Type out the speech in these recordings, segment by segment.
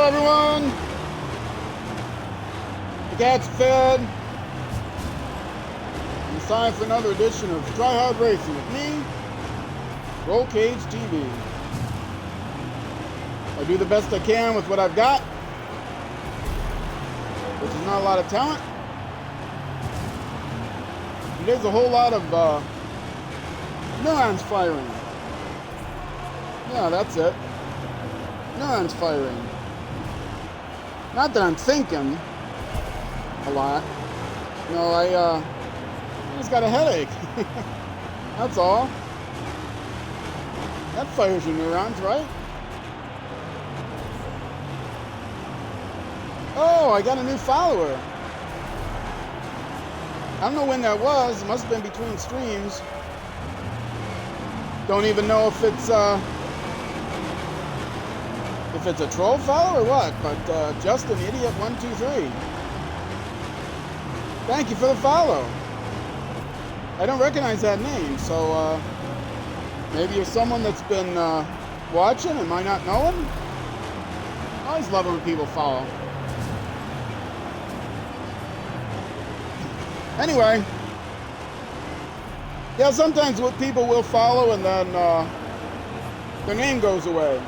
everyone. The cat's fed. It's time for another edition of Try Hard Racing with me, Roll Cage TV. I do the best I can with what I've got, which is not a lot of talent. There's a whole lot of neurons firing. Yeah, that's it. Neurons firing. Not that I'm thinking a lot. No, I just got a headache. That's all. That fires your neurons, right? Oh, I got a new follower. I don't know when that was. It must have been between streams. Don't even know if it's a troll follow or what, but Justin Idiot 123. Thank you for the follow. I don't recognize that name, so maybe you're someone that's been watching and might not know him. I always love when people follow. Anyway, yeah, sometimes what people will follow and then their name goes away.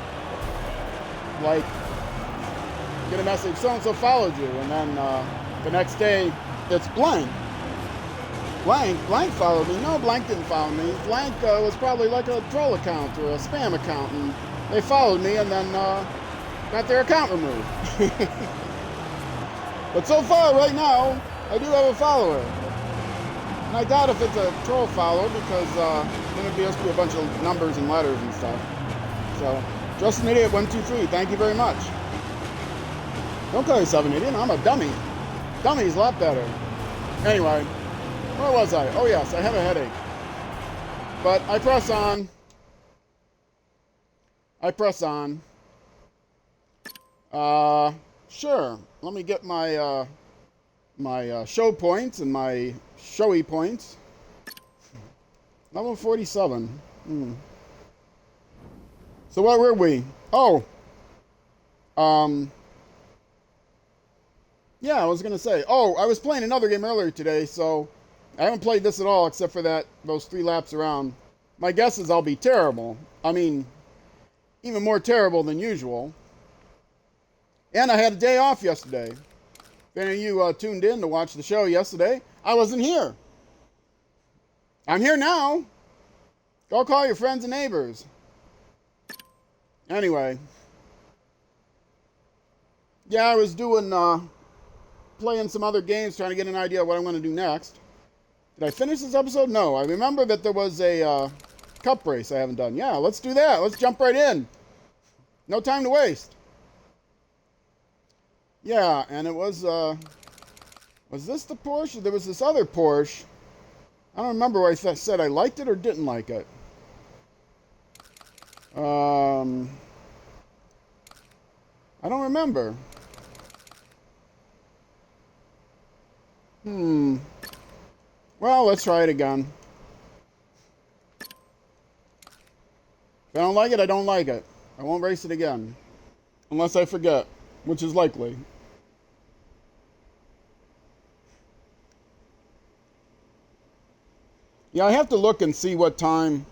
Like, get a message, so-and-so followed you, and then the next day, it's blank. Blank followed me. No, blank didn't follow me. Blank was probably like a troll account or a spam account, and they followed me and then got their account removed. But so far, right now, I do have a follower. And I doubt if it's a troll follower because then it'd just be a bunch of numbers and letters and stuff. So, Justin Idiot 123, thank you very much. Don't call yourself an idiot, I'm a dummy. Dummy's a lot better. Anyway, where was I? Oh yes, I have a headache. But I press on. Sure. Let me get my my show points and my showy points. Level 47. So where were we? Oh. Yeah, I was gonna say. Oh, I was playing another game earlier today, so I haven't played this at all except for those 3 laps around. My guess is I'll be terrible. I mean, even more terrible than usual. And I had a day off yesterday. If any of you tuned in to watch the show yesterday, I wasn't here. I'm here now. Go call your friends and neighbors. Anyway. Yeah, I was doing, playing some other games, trying to get an idea of what I'm going to do next. Did I finish this episode? No. I remember that there was a cup race I haven't done. Yeah, let's do that. Let's jump right in. No time to waste. Yeah, and it was this the Porsche? There was this other Porsche. I don't remember what I said I liked it or didn't like it. I don't remember. Well, let's try it again. If I don't like it, I don't like it. I won't race it again. Unless I forget, which is likely. Yeah, I have to look and see what time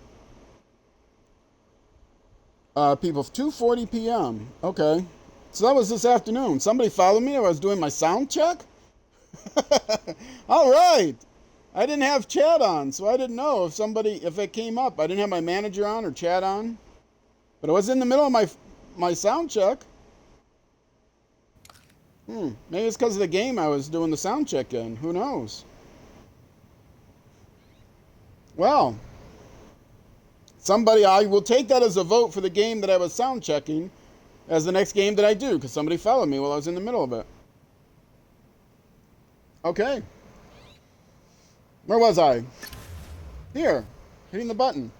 people... 2:40 p.m. Okay. So that was this afternoon. Somebody followed me. I was doing my sound check. All right. I didn't have chat on, so I didn't know if it came up. I didn't have my manager on or chat on. But I was in the middle of my sound check. Maybe it's because of the game I was doing the sound check in. Who knows? Well, I will take that as a vote for the game that I was sound checking as the next game that I do, because somebody followed me while I was in the middle of it. Okay. Where was I? Here. Hitting the button.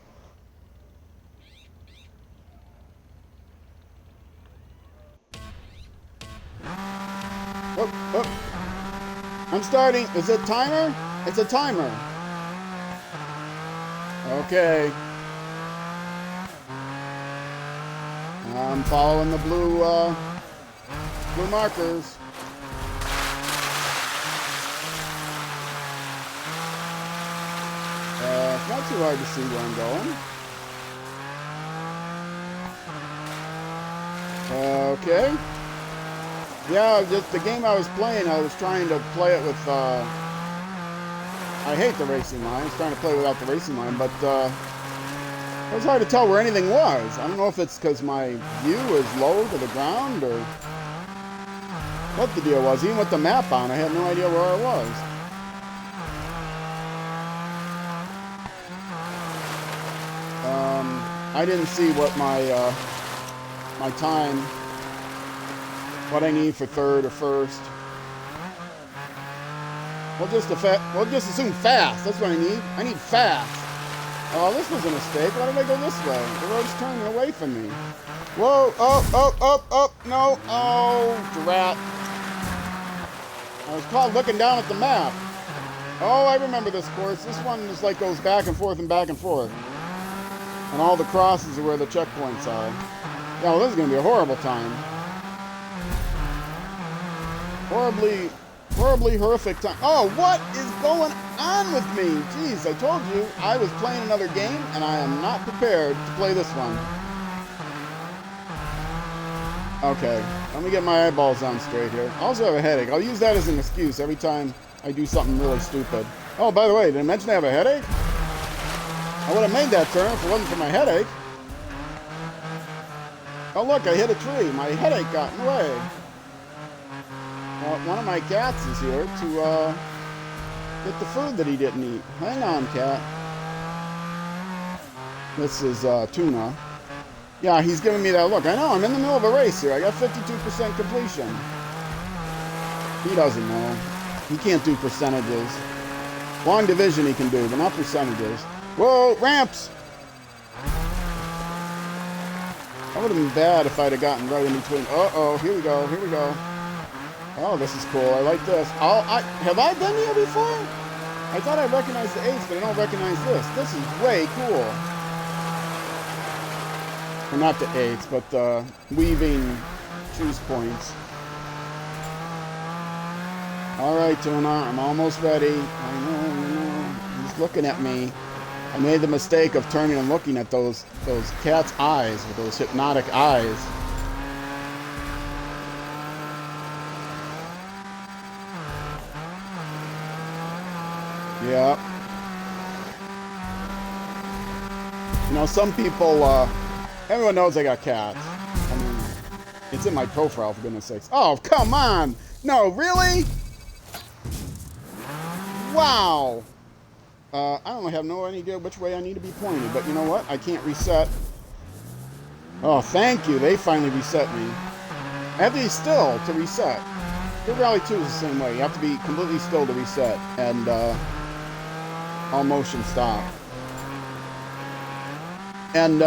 Oh. I'm starting. Is it timer? It's a timer. Okay. I'm following the blue blue markers. It's not too hard to see where I'm going. Okay. Yeah, just the game I was playing, I was trying to play it with, I hate the racing line. I was trying to play without the racing line, but it was hard to tell where anything was. I don't know if it's because my view is low to the ground or what the deal was. Even with the map on, I had no idea where I was. I didn't see what my my time, what I need for third or first. We'll just assume fast. That's what I need. I need fast. Oh, this was a mistake. Why did I go this way? The road's turning away from me. Whoa! Oh! No! Oh, drat! I was caught looking down at the map. Oh, I remember this course. This one just like goes back and forth and back and forth. And all the crosses are where the checkpoints are. Yeah, well, this is going to be a horrible time. Horribly horrific time. Oh, what is going on with me? Jeez, I told you I was playing another game, and I am not prepared to play this one. Okay, let me get my eyeballs on straight here. I also have a headache. I'll use that as an excuse every time I do something really stupid. Oh, by the way, did I mention I have a headache? I would have made that turn if it wasn't for my headache. Oh, look, I hit a tree. My headache got in the way. One of my cats is here to get the food that he didn't eat. Hang on, cat. This is Tuna. Yeah, he's giving me that look. I know, I'm in the middle of a race here. I got 52% completion. He doesn't know. He can't do percentages. Long division he can do, but not percentages. Whoa, ramps! That would have been bad if I'd have gotten right in between. Uh-oh, here we go. Oh, this is cool. I like this. Have I been here before? I thought I recognized the 8s, but I don't recognize this. This is way cool. Well, not the 8s, but the weaving choose points. All right, Tuna, I'm almost ready. I know. He's looking at me. I made the mistake of turning and looking at those cat's eyes with those hypnotic eyes. Yeah. You know, some people, everyone knows I got cats. I mean, it's in my profile, for goodness sakes. Oh, come on! No, really? Wow! I don't have no idea which way I need to be pointed, but you know what? I can't reset. Oh, thank you. They finally reset me. I have to be still to reset. Dirt Rally 2 is the same way. You have to be completely still to reset, and all motion stop. And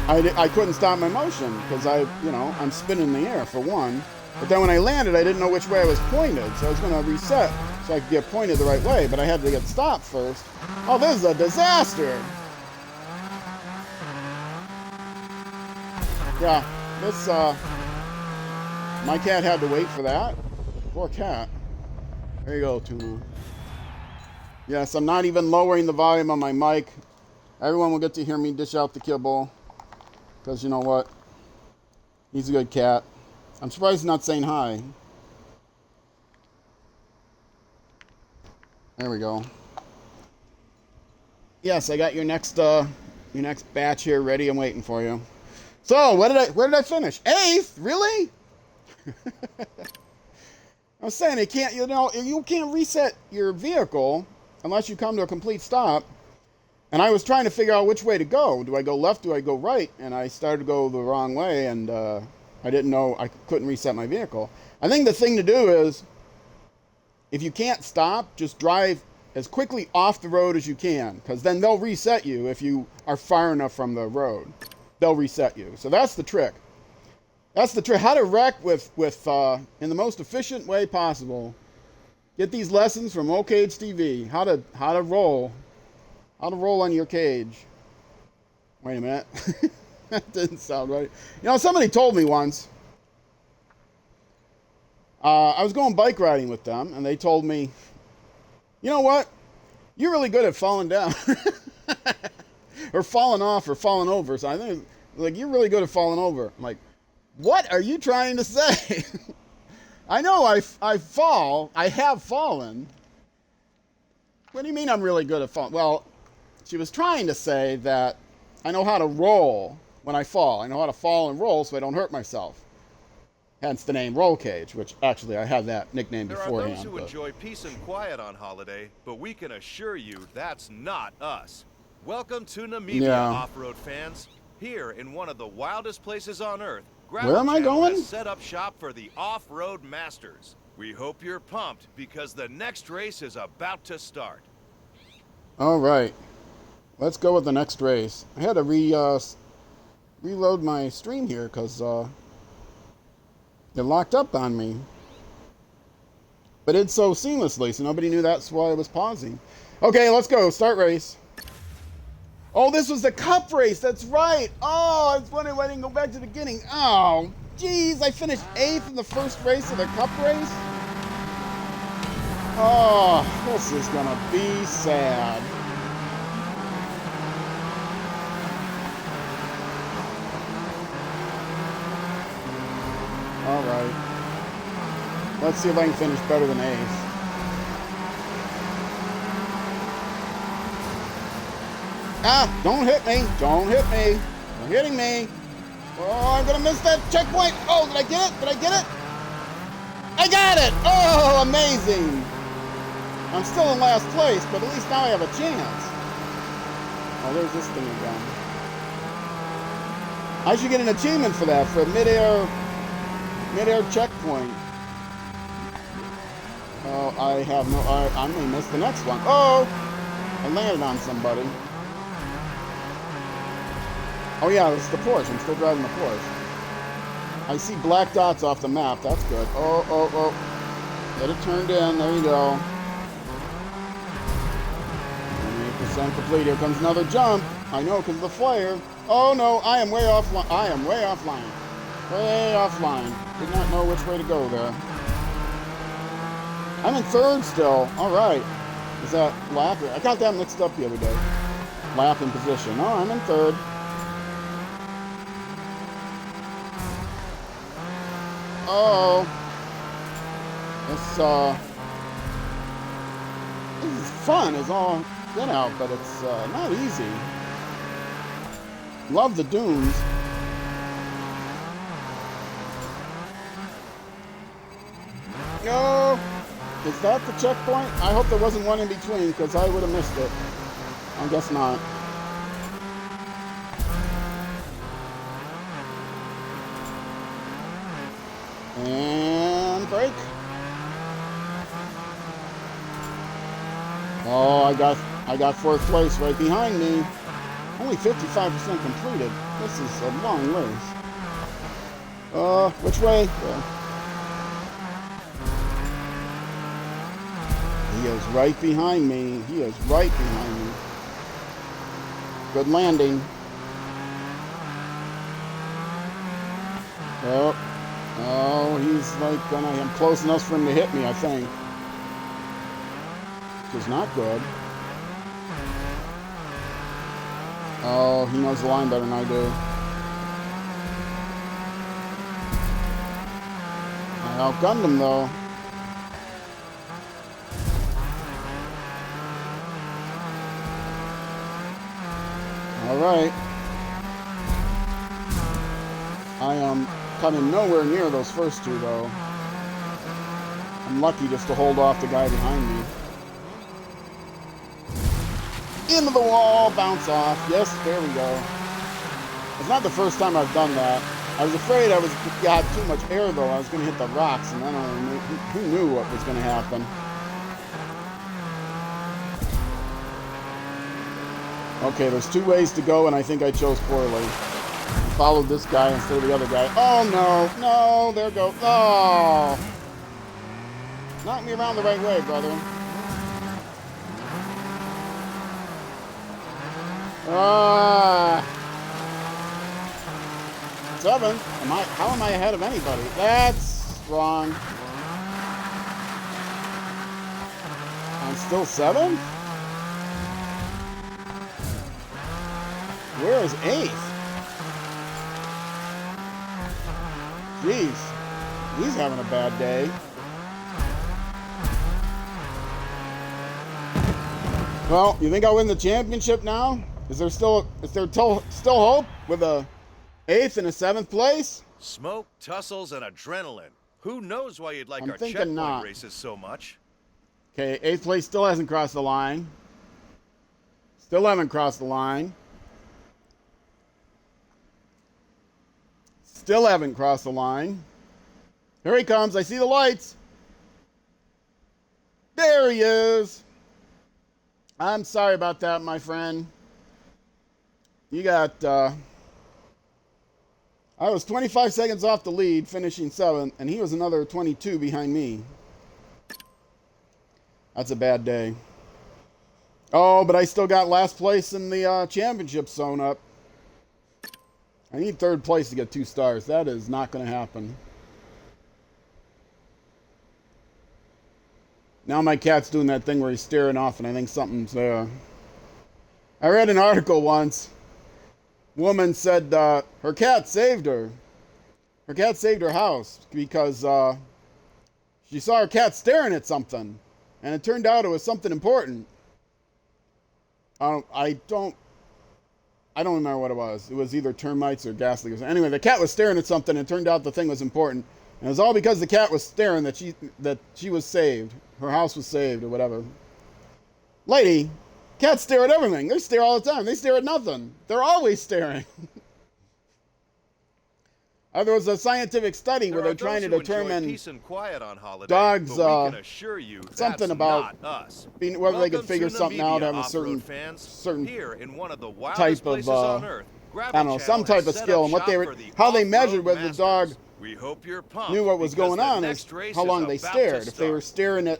I couldn't stop my motion because I'm spinning in the air for one. But then when I landed, I didn't know which way I was pointed, so I was going to reset so I could get pointed the right way, but I had to get stopped first. Oh, this is a disaster! Yeah, this, my cat had to wait for that. Poor cat. There you go, Tuna. Yes, I'm not even lowering the volume on my mic. Everyone will get to hear me dish out the kibble. Because you know what? He's a good cat. I'm surprised he's not saying hi. There we go. Yes, I got your next batch here ready. I'm waiting for you. So, where did I finish? 8th? Really? I'm saying you can't reset your vehicle unless you come to a complete stop. And I was trying to figure out which way to go. Do I go left? Do I go right? And I started to go the wrong way, and I didn't know I couldn't reset my vehicle. I think the thing to do is, if you can't stop, just drive as quickly off the road as you can, because then they'll reset you if you are far enough from the road. They'll reset you. So that's the trick. That's the trick. How to wreck with in the most efficient way possible. Get these lessons from O-Cage TV. How to roll. How to roll on your cage. Wait a minute. That didn't sound right. You know, somebody told me once, I was going bike riding with them, and they told me, you know what? You're really good at falling down. Or falling off or falling over. So I think it's like, you're really good at falling over. I'm like, what are you trying to say? I know I fall. I have fallen. What do you mean I'm really good at falling? Well, she was trying to say that I know how to roll when I fall. I know how to fall and roll so I don't hurt myself. Hence the name Roll Cage, which actually I had that nickname beforehand. There are those who enjoy peace and quiet on holiday, but we can assure you that's not us. Welcome to Namibia, off-road fans. Here in one of the wildest places on Earth, where am I going? Has set up shop for the off-road masters. We hope you're pumped because the next race is about to start. All right, let's go with the next race. I had to reload my stream here because it locked up on me. But it's so seamlessly, so nobody knew that's why I was pausing. Okay, let's go. Start race. Oh, this was the cup race. That's right. Oh, I was wondering why I didn't go back to the beginning. Oh, geez. I finished 8th in the first race of the cup race. Oh, this is going to be sad. All right. Let's see if I can finish better than 8th. Ah, don't hit me. Don't hit me. You're hitting me. Oh, I'm going to miss that checkpoint. Oh, did I get it? Did I get it? I got it. Oh, amazing. I'm still in last place, but at least now I have a chance. Oh, there's this thing again. I should get an achievement for that, for a mid-air checkpoint. Oh, I have no... I'm going to miss the next one. Oh, I landed on somebody. Oh yeah, it's the Porsche. I'm still driving the Porsche. I see black dots off the map. That's good. Oh, oh, oh. Get it turned in. There you go. 28% complete. Here comes another jump. I know because of the flare. Oh no, I am way offline. I am way offline. Way offline. Did not know which way to go there. I'm in 3rd still. Alright. Is that lap? I got that mixed up the other day. Lap in position. Oh, I'm in 3rd. Oh, this is fun as all get out, but it's not easy. Love the dunes. No, is that the checkpoint? I hope there wasn't one in between because I would have missed it. I guess not. And brake. Oh, I got 4th place right behind me. Only 55% completed. This is a long race. Which way? He is right behind me. He is right behind me. Good landing. Oh, he's like I'm close enough for him to hit me, I think. Which is not good. Oh, he knows the line better than I do. I outgunned him though. All right. I am coming nowhere near those first two though. I'm lucky just to hold off the guy behind me. Into the wall, bounce off. Yes, there we go. It's not the first time I've done that. I was afraid I had too much air though. I was going to hit the rocks, and then who knew what was going to happen. Okay, there's 2 ways to go, and I think I chose poorly. Followed this guy instead of the other guy. Oh no, no, there goes. Oh, knock me around the right way, brother. Ah, 7. How am I ahead of anybody? That's wrong. I'm still 7th? Where is 8th? Jeez. He's having a bad day. Well, you think I'll win the championship now? Is there still hope with a 8th and a 7th place? Smoke, tussles, and adrenaline. Who knows why you'd like I'm our thinking checkpoint not. races so much? Okay, 8th place still hasn't crossed the line. Still haven't crossed the line. Still haven't crossed the line. Here he comes. I see the lights. There he is. I'm sorry about that, my friend. You got, I was 25 seconds off the lead, finishing 7th, and he was another 22 behind me. That's a bad day. Oh, but I still got last place in the championship sewn up. I need 3rd place to get 2 stars. That is not going to happen. Now my cat's doing that thing where he's staring off, and I think something's there. I read an article once. Woman said her cat saved her. Her cat saved her house because she saw her cat staring at something, and it turned out it was something important. I don't remember what it was. It was either termites or gas leaks. Anyway, the cat was staring at something, and it turned out the thing was important. And it was all because the cat was staring that she was saved. Her house was saved or whatever. Lady, cats stare at everything. They stare all the time. They stare at nothing. They're always staring. There was a scientific study where they're trying to determine peace and quiet on holiday, dogs, but we can assure you something that's about not us. whether they could figure Welcome to something out, Namibia, have a off-road certain fans. Here in one of the type wildest of places on Earth, I don't know, some Gravel type Channel of has skill, set and what up they shop were, for the how they off-road measured whether the masters. dog We hope you're pumped knew what was because going the on next is race how is long they about stared. to If they were start. staring at,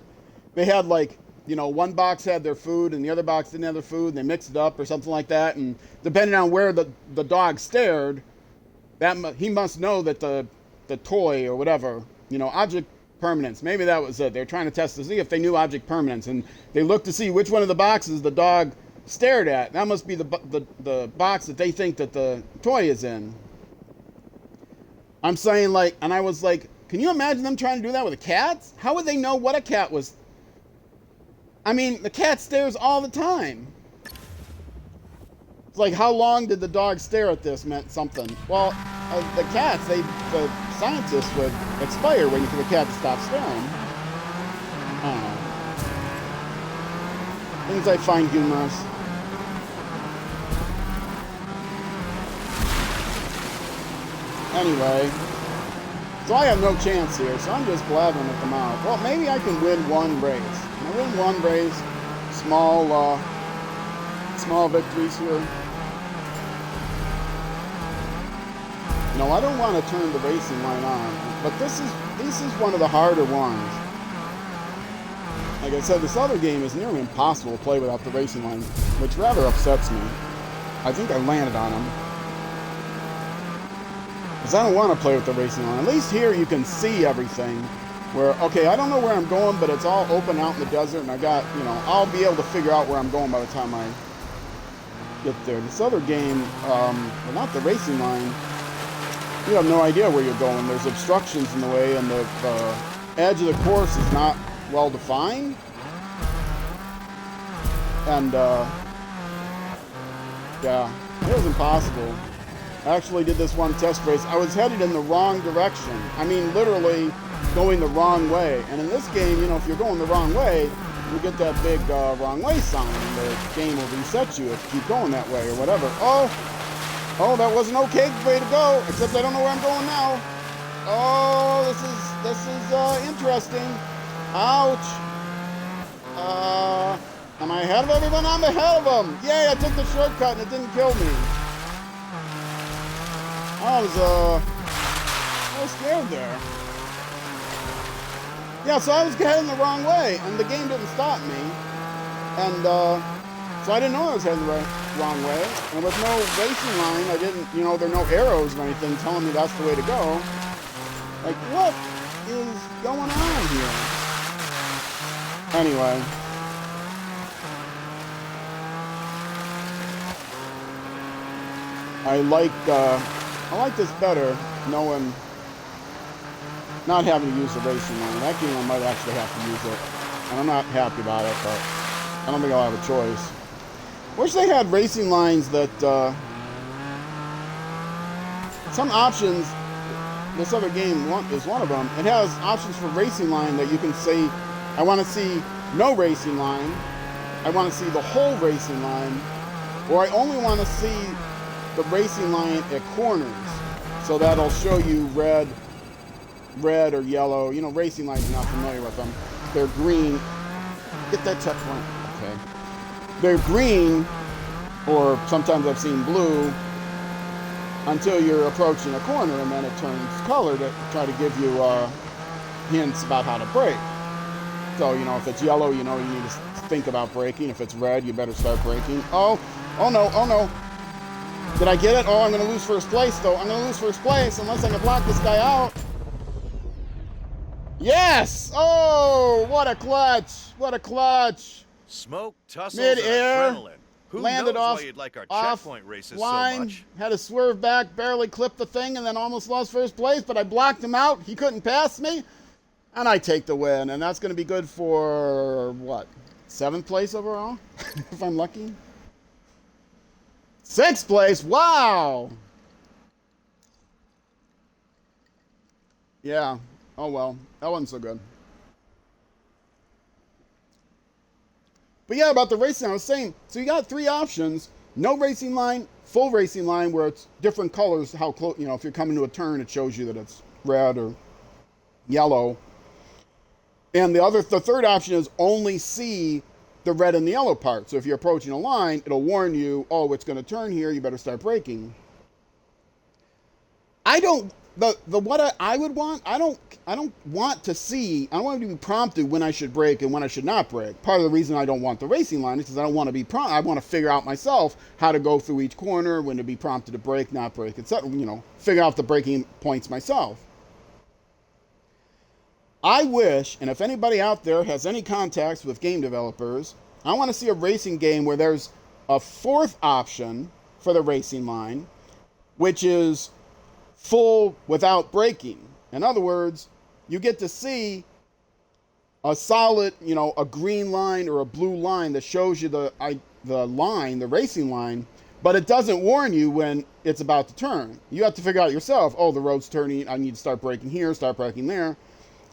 they had like, you know, one box had their food and the other box didn't have their food, and they mixed it up or something like that, and depending on where the dog stared, he must know that the toy or whatever, you know, object permanence, maybe that was it. They're trying to test to see if they knew object permanence, and they looked to see which one of the boxes the dog stared at. That must be the box that they think that the toy is in. I'm saying, like, and I was like, can you imagine them trying to do that with the cats? How would they know what a cat was? I mean, the cat stares all the time. It's like, how long did the dog stare at this meant something. Well, the cats, the scientists would expire waiting for the cat to stop staring. I don't know. Things I find humorous. Anyway, so I have no chance here, so I'm just blabbing at the mouth. Well, maybe I can win one race. Can I win one race? Small victories here. No, I don't want to turn the racing line on, but this is one of the harder ones. Like I said, this other game is nearly impossible to play without the racing line, which rather upsets me. I think I landed on him. Because I don't want to play with the racing line. At least here you can see everything. Where, okay, I don't know where I'm going, but it's all open out in the desert, and I got, you know, I'll be able to figure out where I'm going by the time I get there. This other game, without the racing line, you have no idea where you're going. There's obstructions in the way, and the edge of the course is not well defined. And, yeah, it was impossible. I actually did this one test race. I was headed in the wrong direction. I mean, literally going the wrong way. And in this game, you know, if you're going the wrong way, you get that big wrong way sign, and the game will reset you if you keep going that way or whatever. Oh, that was an okay way to go, except I don't know where I'm going now. Oh, this is interesting. Ouch. Am I ahead of everyone? I'm ahead of them. Yay, I took the shortcut and it didn't kill me. I was scared there. Yeah, so I was heading the wrong way, and the game didn't stop me. And so I didn't know I was heading the wrong way. And with no racing line, I didn't, you know, there are no arrows or anything telling me that's the way to go. Like, what is going on here? Anyway, I like this better, knowing not having to use the racing line. That game I might actually have to use it, and I'm not happy about it, but I don't think I'll have a choice. Wish they had racing lines that some options. This other game is one of them. It has options for racing line that you can say, I want to see no racing line, I want to see the whole racing line, or I only want to see the racing line at corners. So that'll show you red or yellow. You know, racing lines, you're not familiar with them. They're green. Get that checkpoint. Okay. They're green, or sometimes I've seen blue, until you're approaching a corner, and then it turns color to try to give you hints about how to brake. So, you know, if it's yellow, you know you need to think about braking. If it's red, you better start braking. Oh no. Did I get it? Oh, I'm going to lose first place, though. I'm going to lose first place unless I can block this guy out. Yes! Oh, what a clutch. What a clutch. Smoke, tussles, Mid-air. and adrenaline. Who Landed knows off, why you'd like our off checkpoint races line, so much? had to swerve back, barely clipped the thing, and then almost lost first place, but I blocked him out. He couldn't pass me, and I take the win. And that's going to be good for, what, 7th place overall, if I'm lucky? 6th place, wow! Yeah, oh well, that wasn't so good. But yeah, about the racing, I was saying, so you got 3 options: no racing line, full racing line, where it's different colors, how close, you know, if you're coming to a turn, it shows you that it's red or yellow. And the third option is only see the red and the yellow part. So if you're approaching a line, it'll warn you, oh, it's going to turn here, you better start braking. I don't want to see, I don't want to be prompted when I should brake and when I should not brake. Part of the reason I don't want the racing line is because I don't want to be I want to figure out myself how to go through each corner, when to be prompted to brake, not brake, etc. You know, figure out the braking points myself. I wish, and if anybody out there has any contacts with game developers, I want to see a racing game where there's a 4th option for the racing line, which is full without braking. In other words, you get to see a solid, you know, a green line or a blue line that shows you the racing line, but it doesn't warn you when it's about to turn. You have to figure out yourself, oh, the road's turning, I need to start braking here, start braking there.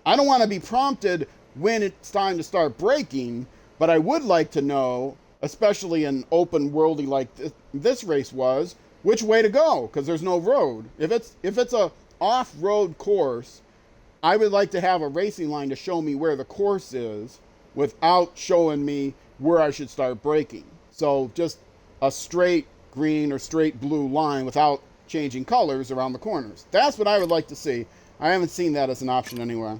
I don't want to be prompted when it's time to start braking, but I would like to know, especially in open worldy like this race was, which way to go, because there's no road. If it's a off-road course, I would like to have a racing line to show me where the course is without showing me where I should start braking. So just a straight green or straight blue line without changing colors around the corners. That's what I would like to see. I haven't seen that as an option anywhere.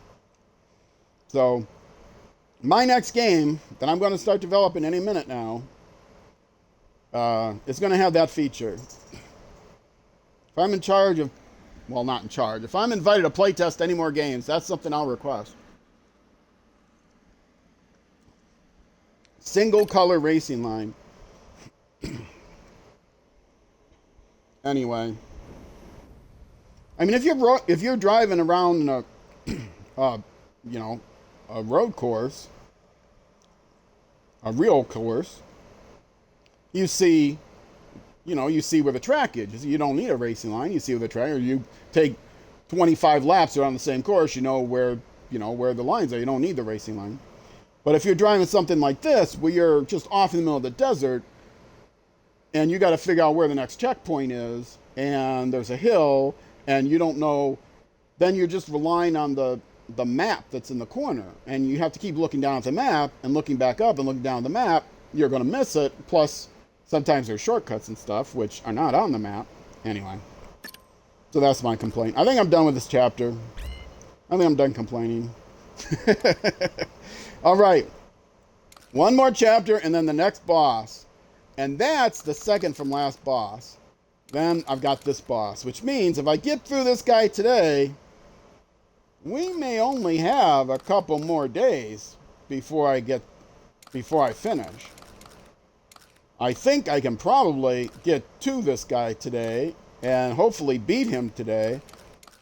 So my next game that I'm going to start developing any minute now is going to have that feature. If I'm in charge of, well, not in charge, if I'm invited to play test any more games, that's something I'll request. Single color racing line. Anyway, I mean, if you're driving around in a road course, a real course, you see where the track is. You don't need a racing line. You see where the track, or you take 25 laps around the same course, you know where the lines are. You don't need the racing line. But if you're driving something like this, where you're just off in the middle of the desert, and you got to figure out where the next checkpoint is, and there's a hill, and you don't know, then you're just relying on the map that's in the corner, and you have to keep looking down at the map and looking back up and looking down at the map. You're going to miss it. Plus, sometimes there's shortcuts and stuff which are not on the map. Anyway, so that's my complaint. I think I'm done with this chapter. I think I'm done complaining. All right, one more chapter and then the next boss, and that's the second from last boss. Then I've got this boss, which means if I get through this guy today, we may only have a couple more days before I finish. I think I can probably get to this guy today and hopefully beat him today.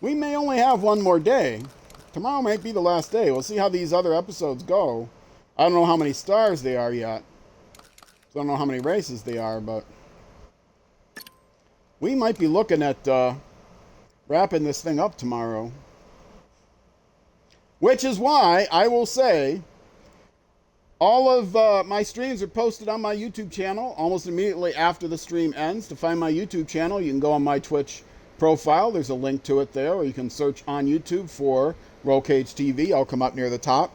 We may only have one more day. Tomorrow might be the last day. We'll see how these other episodes go. I don't know how many stars they are yet. I don't know how many races they are, but we might be looking at wrapping this thing up tomorrow. Which is why I will say all of my streams are posted on my YouTube channel almost immediately after the stream ends. To find my YouTube channel, you can go on my Twitch profile. There's a link to it there, or you can search on YouTube for Roll Cage TV. I'll come up near the top.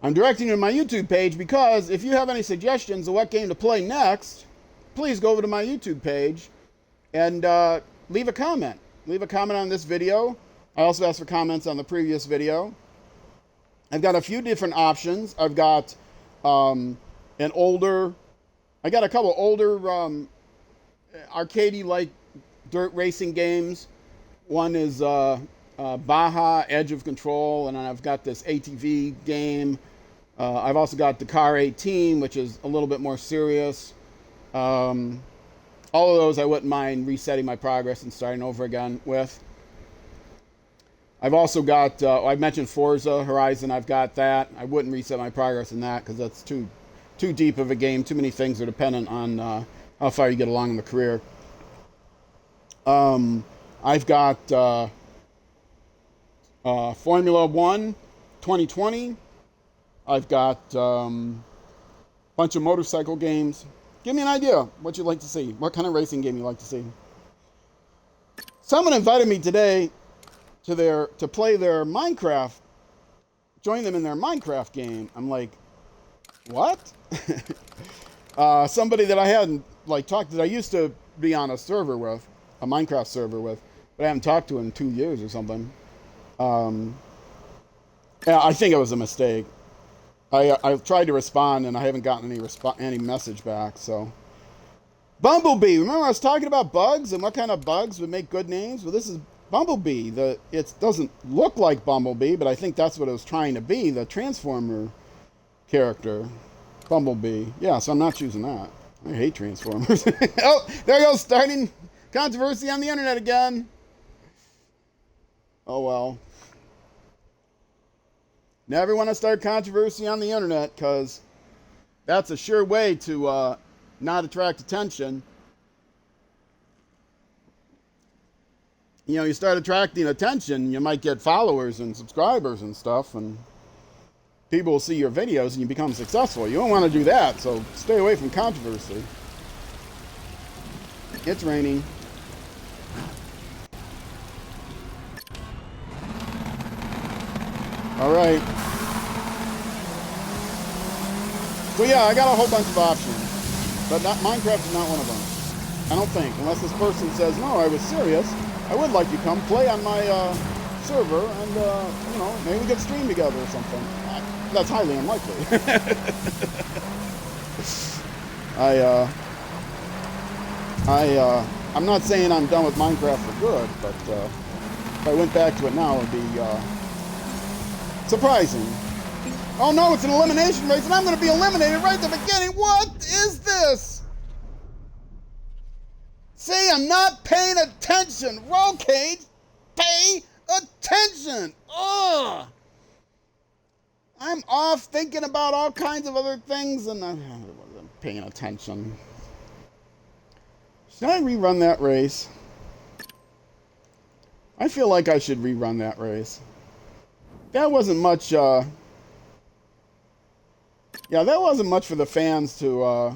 I'm directing you to my YouTube page because if you have any suggestions of what game to play next, please go over to my YouTube page and leave a comment. Leave a comment on this video. I also asked for comments on the previous video. I've got a few different options. I've got I got a couple older arcadey-like dirt racing games. One is Baja Edge of Control, and then I've got this ATV game. I've also got Dakar 18, which is a little bit more serious. All of those I wouldn't mind resetting my progress and starting over again with. I've also got, I mentioned Forza Horizon. I've got that. I wouldn't reset my progress in that because that's too deep of a game. Too many things are dependent on how far you get along in the career. I've got Formula 1 2020. I've got a bunch of motorcycle games. Give me an idea what you'd like to see. What kind of racing game you'd like to see. Someone invited me today to play their Minecraft, join them in their Minecraft game. I'm like, what? Somebody that I hadn't talked to, I used to be on a server with, a Minecraft server with, but I haven't talked to in 2 years or something. Yeah, I think it was a mistake. I've tried to respond and I haven't gotten any message back. So, Bumblebee. Remember I was talking about bugs and what kind of bugs would make good names? Well, this is Bumblebee. It doesn't look like Bumblebee, but I think that's what it was trying to be. The Transformer character, Bumblebee. Yeah, so I'm not choosing that. I hate Transformers. Oh, there goes starting controversy on the internet again. Oh well. Never want to start controversy on the internet because that's a sure way to not attract attention. You know, you start attracting attention, you might get followers and subscribers and stuff, and people will see your videos and you become successful. You don't want to do that, so stay away from controversy. It's raining. All right. So yeah, I got a whole bunch of options, but Minecraft is not one of them. I don't think, unless this person says, no, I was serious. I would like you to come play on my server and, you know, maybe we could stream together or something. That's highly unlikely. I'm not saying I'm done with Minecraft for good, but if I went back to it now, it would be surprising. Oh no, it's an elimination race and I'm going to be eliminated right at the beginning. What is this? See, I'm not paying attention. Roll Cage, pay attention. Ugh. I'm off thinking about all kinds of other things and I wasn't paying attention. Should I rerun that race? I feel like I should rerun that race. That wasn't much, yeah, that wasn't much for the fans to,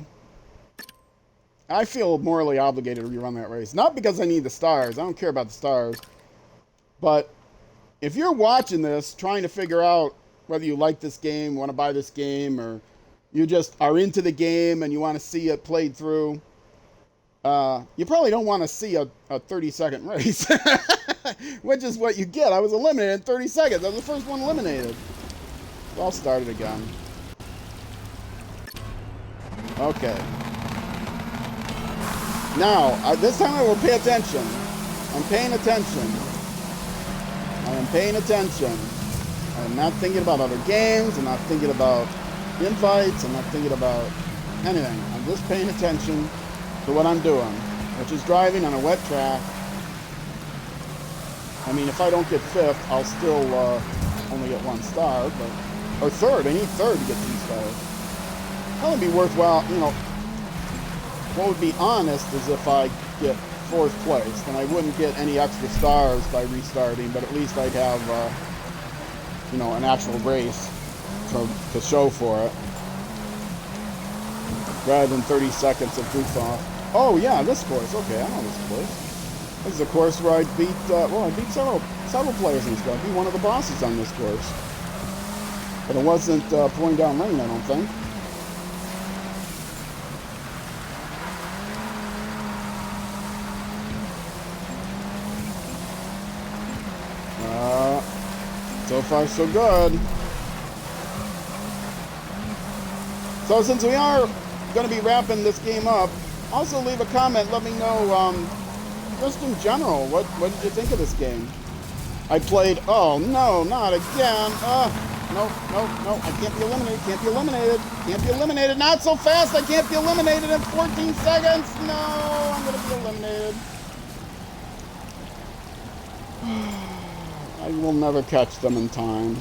I feel morally obligated to rerun that race. Not because I need the stars. I don't care about the stars. But if you're watching this, trying to figure out whether you like this game, want to buy this game, or you just are into the game and you want to see it played through, you probably don't want to see a 30-second race. Which is what you get. I was eliminated in 30 seconds. I was the first one eliminated. So I'll start it again. Okay. Now, this time I will pay attention. I'm paying attention. I am paying attention. I'm not thinking about other games. I'm not thinking about invites. I'm not thinking about anything. I'm just paying attention to what I'm doing, which is driving on a wet track. I mean, if I don't get fifth, I'll still only get 1 star, or third. I need third to get 2 stars. That would be worthwhile, you know. What would be honest is if I get 4th place, then I wouldn't get any extra stars by restarting, but at least I'd have, you know, an actual race to show for it, rather than 30 seconds of goof off. Oh yeah, this course. Okay, I know this course. This is a course where I beat, well, I beat several players in this course. I beat one of the bosses on this course. But it wasn't pouring down rain, I don't think. So far, so good. So since we are going to be wrapping this game up, also leave a comment. Let me know, just in general, what did you think of this game? I played. Oh no, not again. No, I can't be eliminated. Can't be eliminated. Can't be eliminated. Not so fast. I can't be eliminated in 14 seconds. No, I'm going to be eliminated. I will never catch them in time.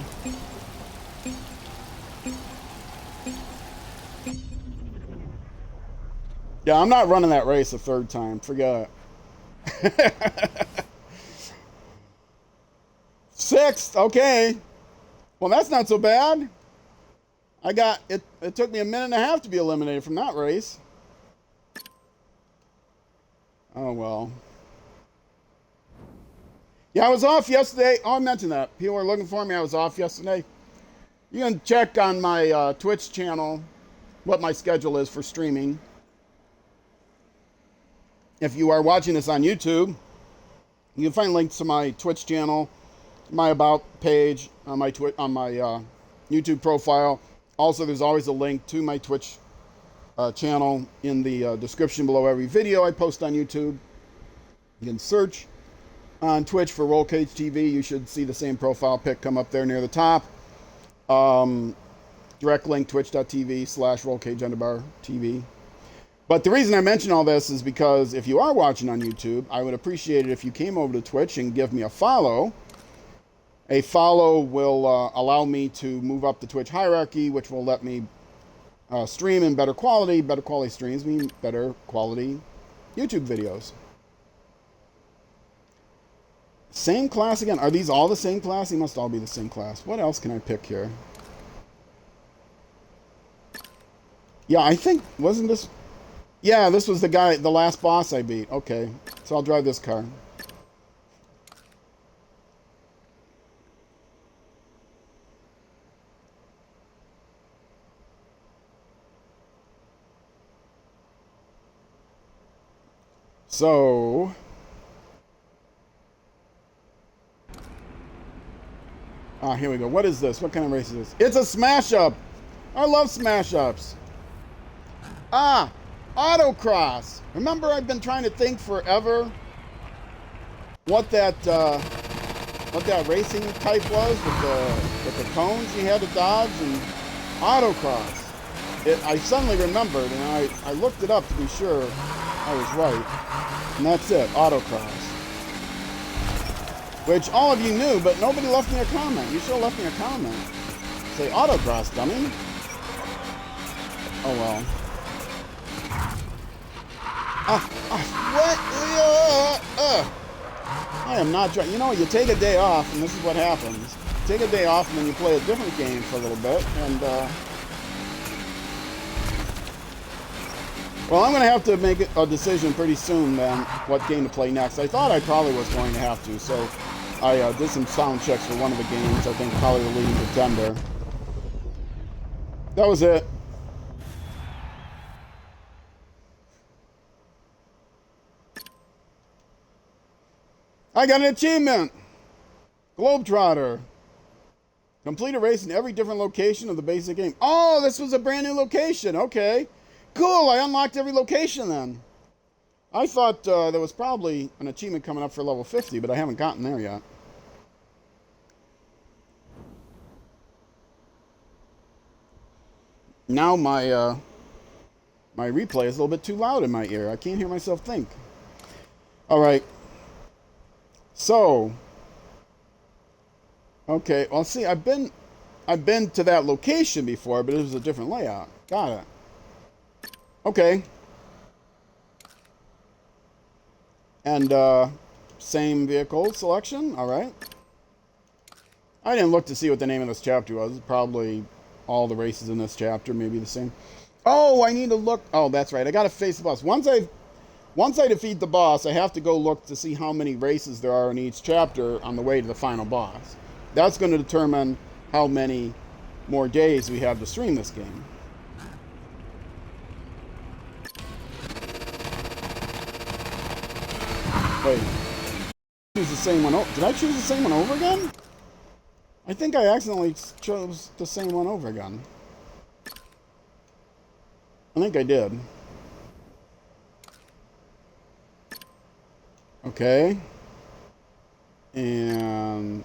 Yeah, I'm not running that race a 3rd time. Forget it. 6th, okay. Well, that's not so bad. I got it. It took me a minute and a half to be eliminated from that race. Oh well. Yeah, I was off yesterday. Oh, I mentioned that. People are looking for me. I was off yesterday. You can check on my Twitch channel what my schedule is for streaming. If you are watching this on YouTube, you can find links to my Twitch channel, my About page, on my YouTube profile. Also, there's always a link to my Twitch channel in the description below every video I post on YouTube. You can search on Twitch for Roll Cage TV. You should see the same profile pic come up there near the top. Direct link twitch.tv/RollCageTV. But the reason I mention all this is because if you are watching on YouTube, I would appreciate it if you came over to Twitch and give me a follow. A follow will allow me to move up the Twitch hierarchy, which will let me stream in better quality. Better quality streams mean better quality YouTube videos. Same class again. Are these all the same class? They must all be the same class. What else can I pick here? Yeah, I think, wasn't this... Yeah, this was the guy, the last boss I beat. Okay, so I'll drive this car. So... Ah, here we go. What is this? What kind of race is this? It's a smash-up! I love smash-ups. Ah! Autocross! Remember, I've been trying to think forever what that racing type was with the cones you had to dodge, and autocross. I suddenly remembered, and I looked it up to be sure I was right. And that's it, autocross. Which all of you knew, but nobody left me a comment. You should have left me a comment. Say autocross, dummy. Oh well. What? I am not trying. You know, you take a day off, and this is what happens. Take a day off, and then you play a different game for a little bit, and well, I'm going to have to make a decision pretty soon then what game to play next. I thought I probably was going to have to, so I did some sound checks for one of the games. I think probably the leading contender. That was it. I got an achievement! Globetrotter. Complete a race in every different location of the basic game. Oh, this was a brand new location. Okay. Cool, I unlocked every location then. I thought there was probably an achievement coming up for level 50, but I haven't gotten there yet. Now my My replay is a little bit too loud in my ear. I can't hear myself think. All right. So, okay. Well, see, I've been to that location before, but it was a different layout. Got it. Okay. And same vehicle selection. All right. I didn't look to see what the name of this chapter was. Probably all the races in this chapter, maybe the same. Oh, I need to look. Oh, that's right. I got to face the boss. Once I defeat the boss, I have to go look to see how many races there are in each chapter on the way to the final boss. That's going to determine how many more days we have to stream this game. Wait. Choose the same one. Did I choose the same one over again? I think I accidentally chose the same one over again. I think I did. Okay. And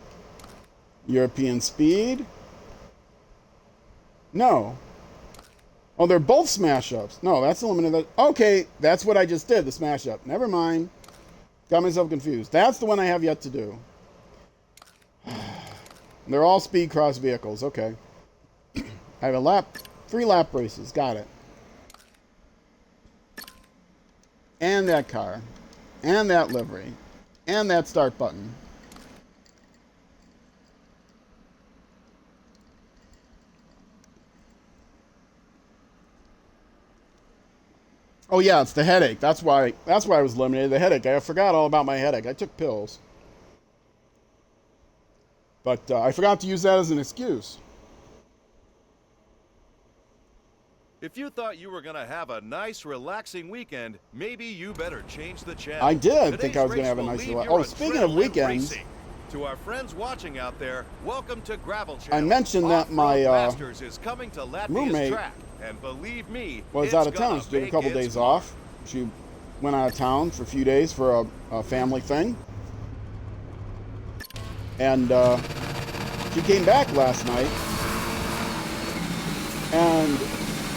European speed? No. Oh, they're both smash ups. No, that's the limited. Okay, that's what I just did, the smash up. Never mind. Got myself confused. That's the one I have yet to do. They're all speed cross vehicles. Okay. I have 3 lap races. Got it. And that car. And that livery. And that start button. Oh yeah, it's the headache. That's why I was eliminated. The headache. I forgot all about my headache. I took pills. But I forgot to use that as an excuse. If you thought you were going to have a nice, relaxing weekend, maybe you better change the channel. I did think I was going to have a nice relaxing. Oh, speaking of weekends. Racing. To our friends watching out there, welcome to Gravel Channel. I mentioned that my Masters is coming to Latvia's roommate track, and believe me, was out of town. She took a couple days off. She went out of town for a few days for a family thing. And she came back last night. And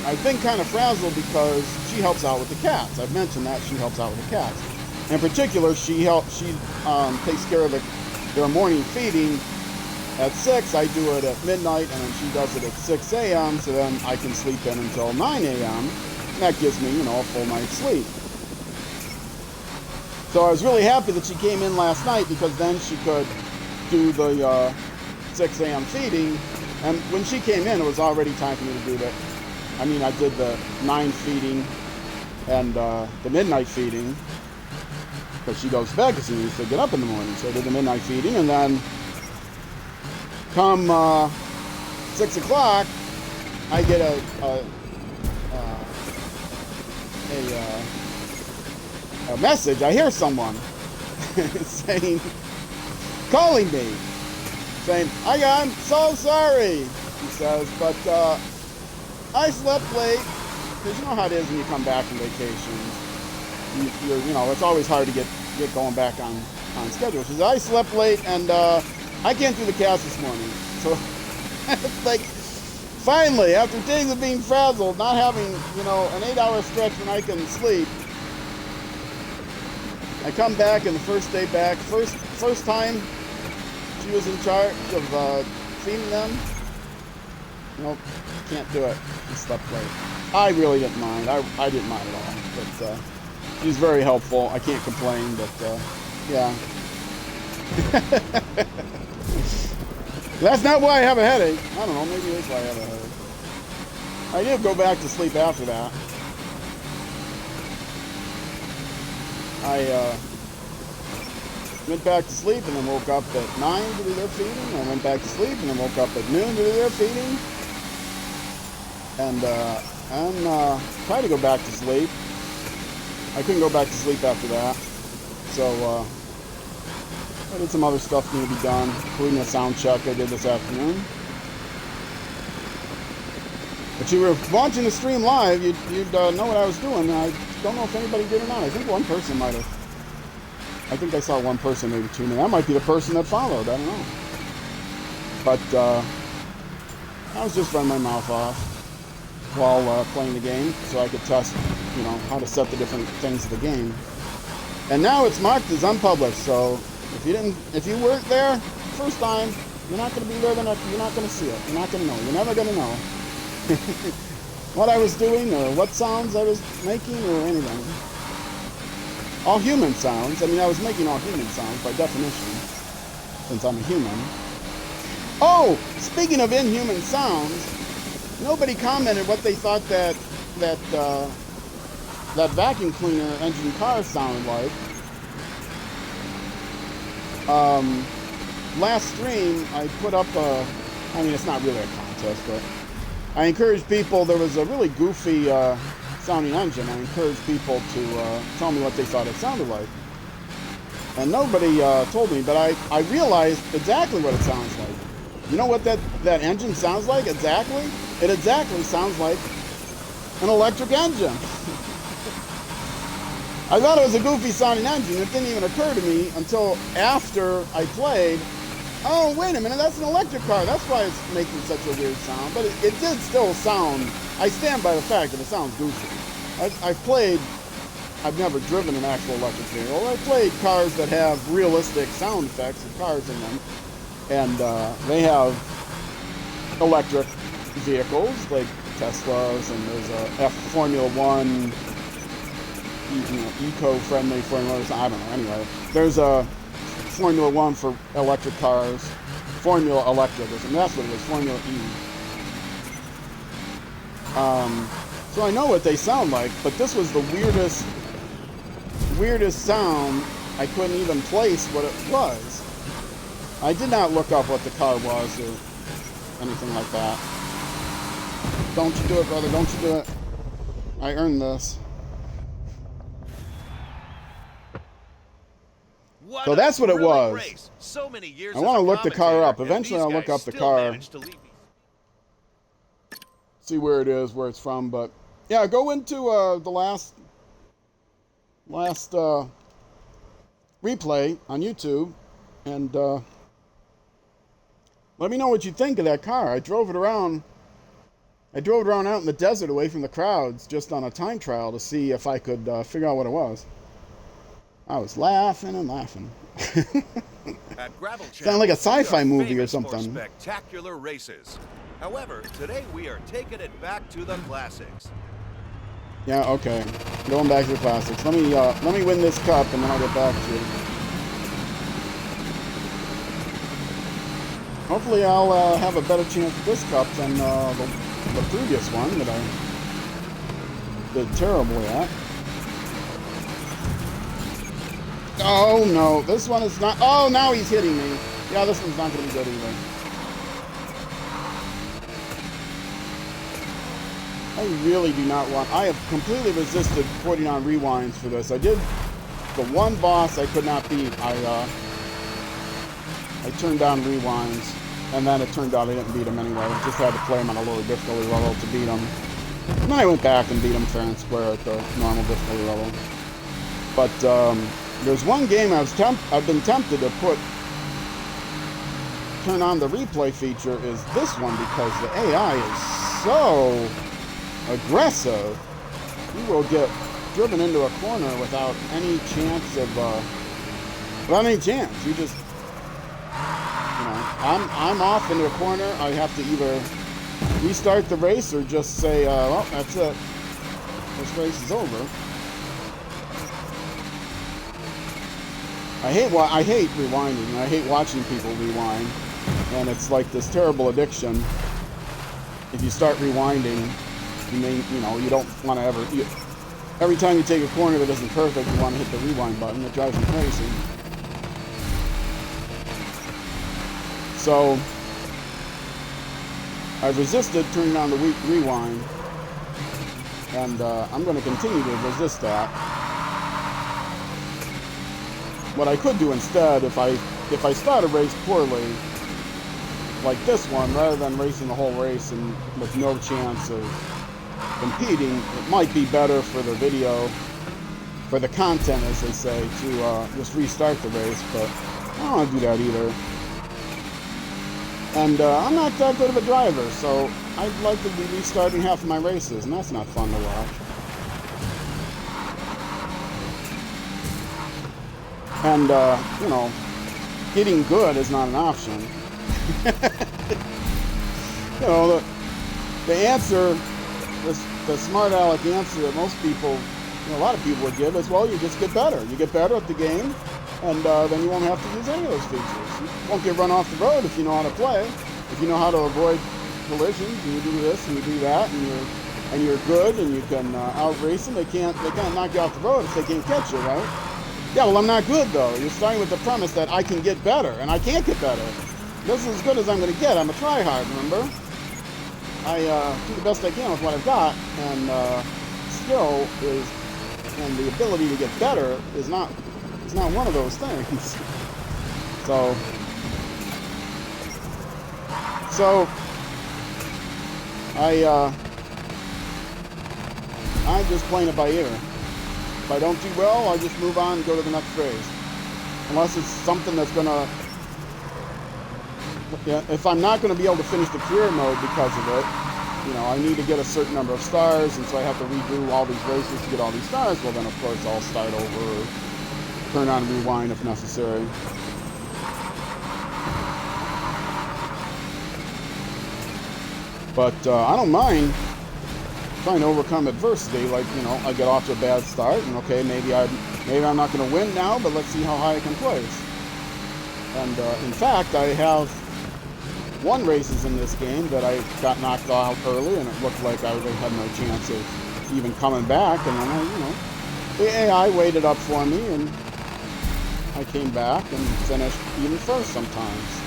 I've been kind of frazzled because she helps out with the cats. I've mentioned that she helps out with the cats. In particular, she takes care of their morning feeding at 6. I do it at midnight, and then she does it at 6 a.m. So then I can sleep in until 9 a.m. And that gives me, a full night's sleep. So I was really happy that she came in last night because then she could do the 6 a.m. feeding. And when she came in, it was already time for me to do that. I mean, I did the 9 feeding and the midnight feeding because she goes to bed because she needs to get up in the morning. So I did the midnight feeding, and then come 6 o'clock, I get a message. I hear someone saying, calling me, saying, I'm so sorry, he says, but I slept late, because you know how it is when you come back from vacations. It's always hard to get going back on schedule. She says, I slept late, and I can't do the cast this morning. So it's like, finally, after days of being frazzled, not having, an 8-hour stretch when I can sleep, I come back, and the first day back, first time she was in charge of feeding them, nope, can't do it. She slept late. I really didn't mind. I didn't mind at all. But she's very helpful. I can't complain, but yeah. That's not why I have a headache. I don't know, maybe that's why I have a headache. I did go back to sleep after that. I went back to sleep and then woke up at 9 to do their feeding. I went back to sleep and then woke up at noon to do their feeding. And tried to go back to sleep. I couldn't go back to sleep after that. So I did some other stuff need to be done, including a sound check I did this afternoon. If you were watching the stream live, you'd know what I was doing. I don't know if anybody did or not. I think one person might have. I think I saw one person maybe tune in. That might be the person that followed. I don't know. But I was just running my mouth off. while playing the game, so I could test, you know, how to set the different things of the game. And now it's marked as unpublished, so if you weren't there first time, you're not going to be there the next. You're not going to see it. You're not going to know. You're never going to know what I was doing or what sounds I was making or anything. All human sounds. I mean, I was making all human sounds by definition, since I'm a human. Oh, speaking of inhuman sounds, nobody commented what they thought that vacuum cleaner engine car sounded like. Last stream, I put up I mean, it's not really a contest, but I encouraged people. There was a really goofy sounding engine. I encouraged people to tell me what they thought it sounded like. And nobody told me, but I realized exactly what it sounds like. You know what that engine sounds like exactly? It exactly sounds like an electric engine. I thought it was a goofy sounding engine. It didn't even occur to me until after I played. Oh, wait a minute, that's an electric car. That's why it's making such a weird sound. But it did still sound, I stand by the fact that it sounds goofy. I've never driven an actual electric vehicle. I played cars that have realistic sound effects of cars in them. And they have electric vehicles like Teslas, and there's a Formula One, eco-friendly Formula One. I don't know. Anyway, there's a Formula One for electric cars, Formula Electric, and that's what it is, Formula E. So I know what they sound like, but this was the weirdest sound. I couldn't even place what it was. I did not look up what the car was or anything like that. Don't you do it, brother. Don't you do it. I earned this. So that's what it was. So many years I want to look the car up. Eventually I'll look up the car. See where it is, where it's from. But yeah, go into the last replay on YouTube and let me know what you think of that car. I drove it around out in the desert away from the crowds just on a time trial to see if I could figure out what it was. I was laughing and laughing. Sounded like a sci-fi movie or something. Spectacular races. However, today we are taking it back to the classics. Yeah, okay. Going back to the classics. Let me win this cup and then I'll get back to you. Hopefully I'll have a better chance with this cup than the previous one that I did terribly at. Oh no, this one is not. Oh, now he's hitting me. Yeah, this one's not going to be good either. I really do not want. I have completely resisted putting on rewinds for this. I did the one boss I could not beat. I turned down rewinds, and then it turned out I didn't beat him anyway. I just had to play him on a lower difficulty level to beat him. And then I went back and beat him fair and square at the normal difficulty level. But there's one game I've been tempted to turn on the replay feature is this one because the AI is so aggressive. You will get driven into a corner without any chance of You just, you know, I'm off into a corner. I have to either restart the race or just say, well, that's it. This race is over. I hate rewinding. I hate watching people rewind, and it's like this terrible addiction. If you start rewinding, you don't want to ever. Every time you take a corner that isn't perfect, you want to hit the rewind button. It drives me crazy. So I've resisted turning on the rewind, and I'm going to continue to resist that. What I could do instead, if I start a race poorly, like this one, rather than racing the whole race and with no chance of competing, it might be better for the video, for the content, as they say, to just restart the race. But I don't want to do that either. And I'm not that good of a driver, so I'd like to be restarting half of my races, and that's not fun to watch. And, you know, hitting good is not an option. You know, the answer, the smart aleck answer that most people, you know, a lot of people would give is, well, you just get better. You get better at the game, and then you won't have to use any of those features. You won't get run off the road if you know how to play. If you know how to avoid collisions, and you do this and you do that, and you're good, and you can outrace them, they can't knock you off the road if they can't catch you, right? Yeah, well, I'm not good, though. You're starting with the premise that I can get better, and I can't get better. This is as good as I'm going to get. I'm a try-hard, remember? I do the best I can with what I've got, and skill is, and the ability to get better is not one of those things. So I'm just playing it by ear. If I don't do well, I just move on and go to the next race. Unless it's something that's gonna, if I'm not gonna be able to finish the career mode because of it, you know, I need to get a certain number of stars, and so I have to redo all these races to get all these stars. Well, then of course I'll start over, or turn on rewind if necessary. But I don't mind trying to overcome adversity. Like, you know, I get off to a bad start, and okay, maybe I'm not going to win now, but let's see how high I can place. And in fact, I have won races in this game that I got knocked out early, and it looked like I really had no chance of even coming back. And then you know, the AI waited up for me, and I came back and finished even first sometimes.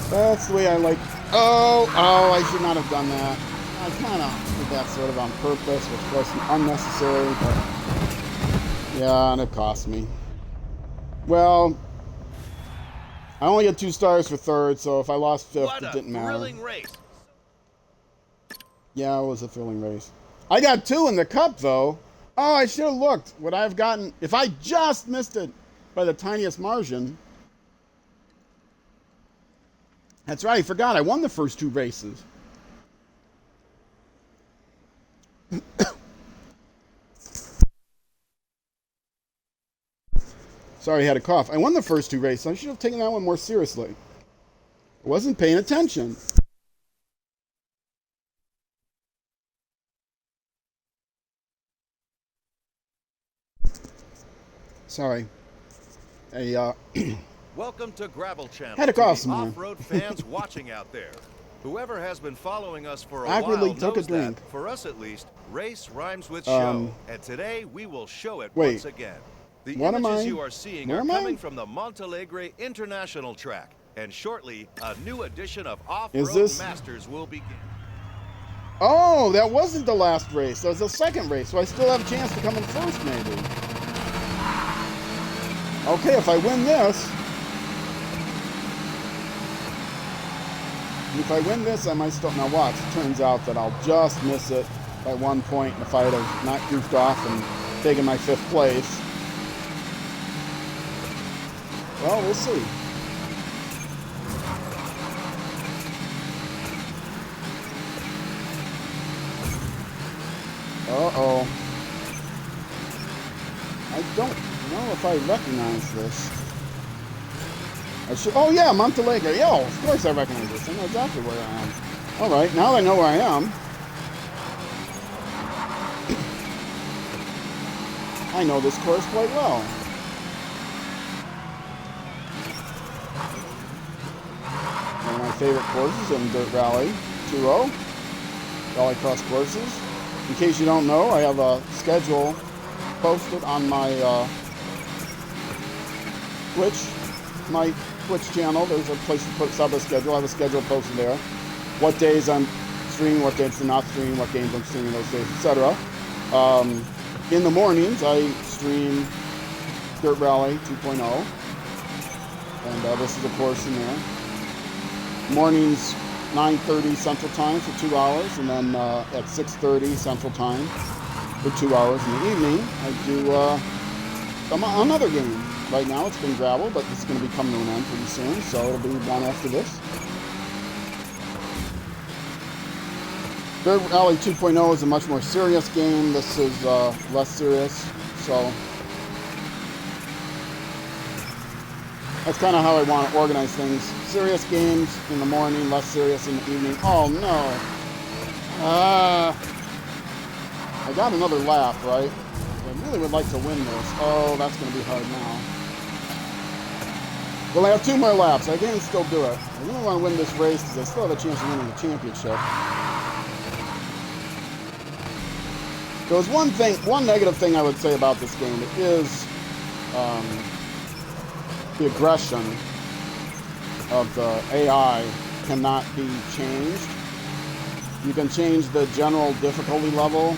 That's the way I like. Oh, I should not have done that. I kind of did that sort of on purpose, which was unnecessary, but yeah, and it cost me. Well, I only get 2 stars for third, so if I lost fifth, it didn't matter. Thrilling race. Yeah, it was a thrilling race. I got 2 in the cup, though. Oh, I should have looked. Would I have gotten, if I just missed it by the tiniest margin? That's right, I forgot. I won the first 2 races. Sorry, I had a cough. I won the first 2 races. I should have taken that one more seriously. I wasn't paying attention. Sorry. Welcome to Gravel Channel. Had a cough, to the off-road fans watching out there. Whoever has been following us for a Awkwardly while took knows a drink. that, for us at least, race rhymes with show. And today we will show it once again. The images you are seeing are coming from the Montalegre International Track. And shortly, a new edition of Off-Road Masters will begin. Oh, that wasn't the last race. That was the second race, so I still have a chance to come in first, maybe. Okay, if I win this... I might still... Now watch, it turns out that I'll just miss it by 1 point if I had have not goofed off and taken my 5th place. Well, we'll see. Uh-oh. I don't know if I recognize this. I should... Oh, yeah, Montalegre. Yeah, of course I recognize this. I know exactly where I am. All right, now I know where I am. I know this course quite well. One of my favorite courses in Dirt Rally 2.0. Rallycross courses. In case you don't know, I have a schedule posted on my Twitch channel. There's a place to put sub a schedule. I have a schedule posted there. What days I'm streaming, what days I'm not streaming, what games I'm streaming those days, etc. In the mornings, I stream Dirt Rally 2.0. And this is a course in there. Mornings, 9:30 Central Time for 2 hours, and then at 6:30 Central Time for 2 hours. In the evening, I do another game. Right now it's been gravel, but it's going to be coming to an end pretty soon, so it'll be one after this. Dirt Rally 2.0 is a much more serious game. This is less serious, so that's kind of how I want to organize things. Serious games in the morning, less serious in the evening. Oh no! I got another lap, right? I really would like to win this. Oh, that's going to be hard now. Well, I have 2 more laps. I can still do it. I really want to win this race because I still have a chance of winning the championship. There was one negative thing I would say about this game. It is the aggression of the AI cannot be changed. You can change the general difficulty level,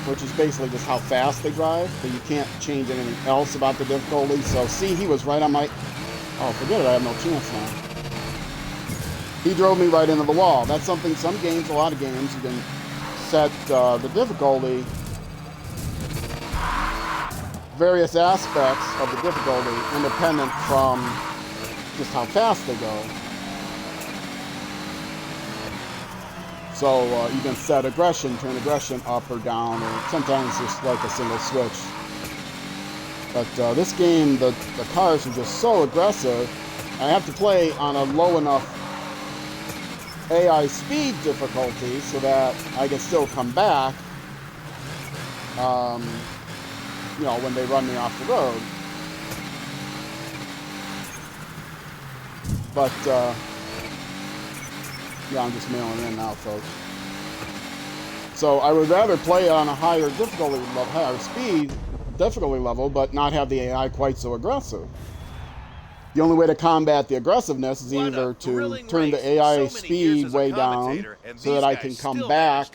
which is basically just how fast they drive, but you can't change anything else about the difficulty. So see, he was right on my... Oh, forget it, I have no chance now. He drove me right into the wall. That's something, some games, a lot of games, you can set the difficulty, various aspects of the difficulty, independent from just how fast they go. So you can set aggression, turn aggression up or down, or sometimes just like a single switch. But this game, the cars are just so aggressive. I have to play on a low enough AI speed difficulty so that I can still come back, you know, when they run me off the road. But, yeah, I'm just mailing in now, folks. So I would rather play on a higher difficulty level, higher speed difficulty level, but not have the AI quite so aggressive. The only way to combat the aggressiveness is either to turn the AI speed way down so that I can come back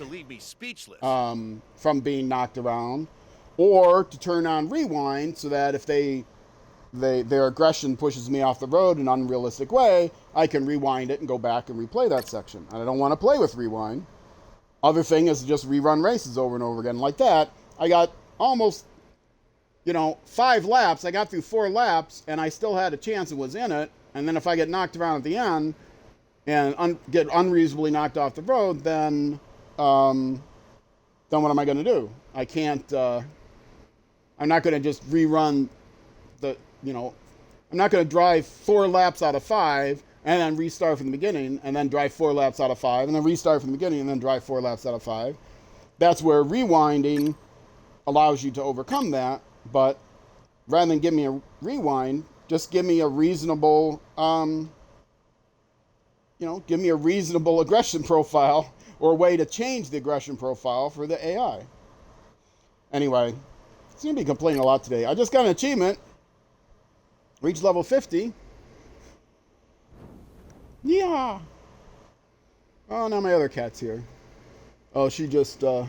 from being knocked around, or to turn on rewind so that if their aggression pushes me off the road in an unrealistic way, I can rewind it and go back and replay that section. And I don't want to play with rewind. Other thing is to just rerun races over and over again. Like that, I got almost, 5 laps. I got through 4 laps, and I still had a chance and was in it. And then if I get knocked around at the end and get unreasonably knocked off the road, then what am I going to do? I can't, I'm not going to just rerun I'm not going to drive 4 laps out of 5 and then restart from the beginning and then drive 4 laps out of 5 and then restart from the beginning and then drive 4 laps out of 5. That's where rewinding allows you to overcome that. But rather than give me a rewind, just give me a reasonable, give me a reasonable aggression profile or a way to change the aggression profile for the AI. Anyway, I seem to be complaining a lot today. I just got an achievement. Reach level 50. Yeah. Oh, now my other cat's here. Oh, she just, my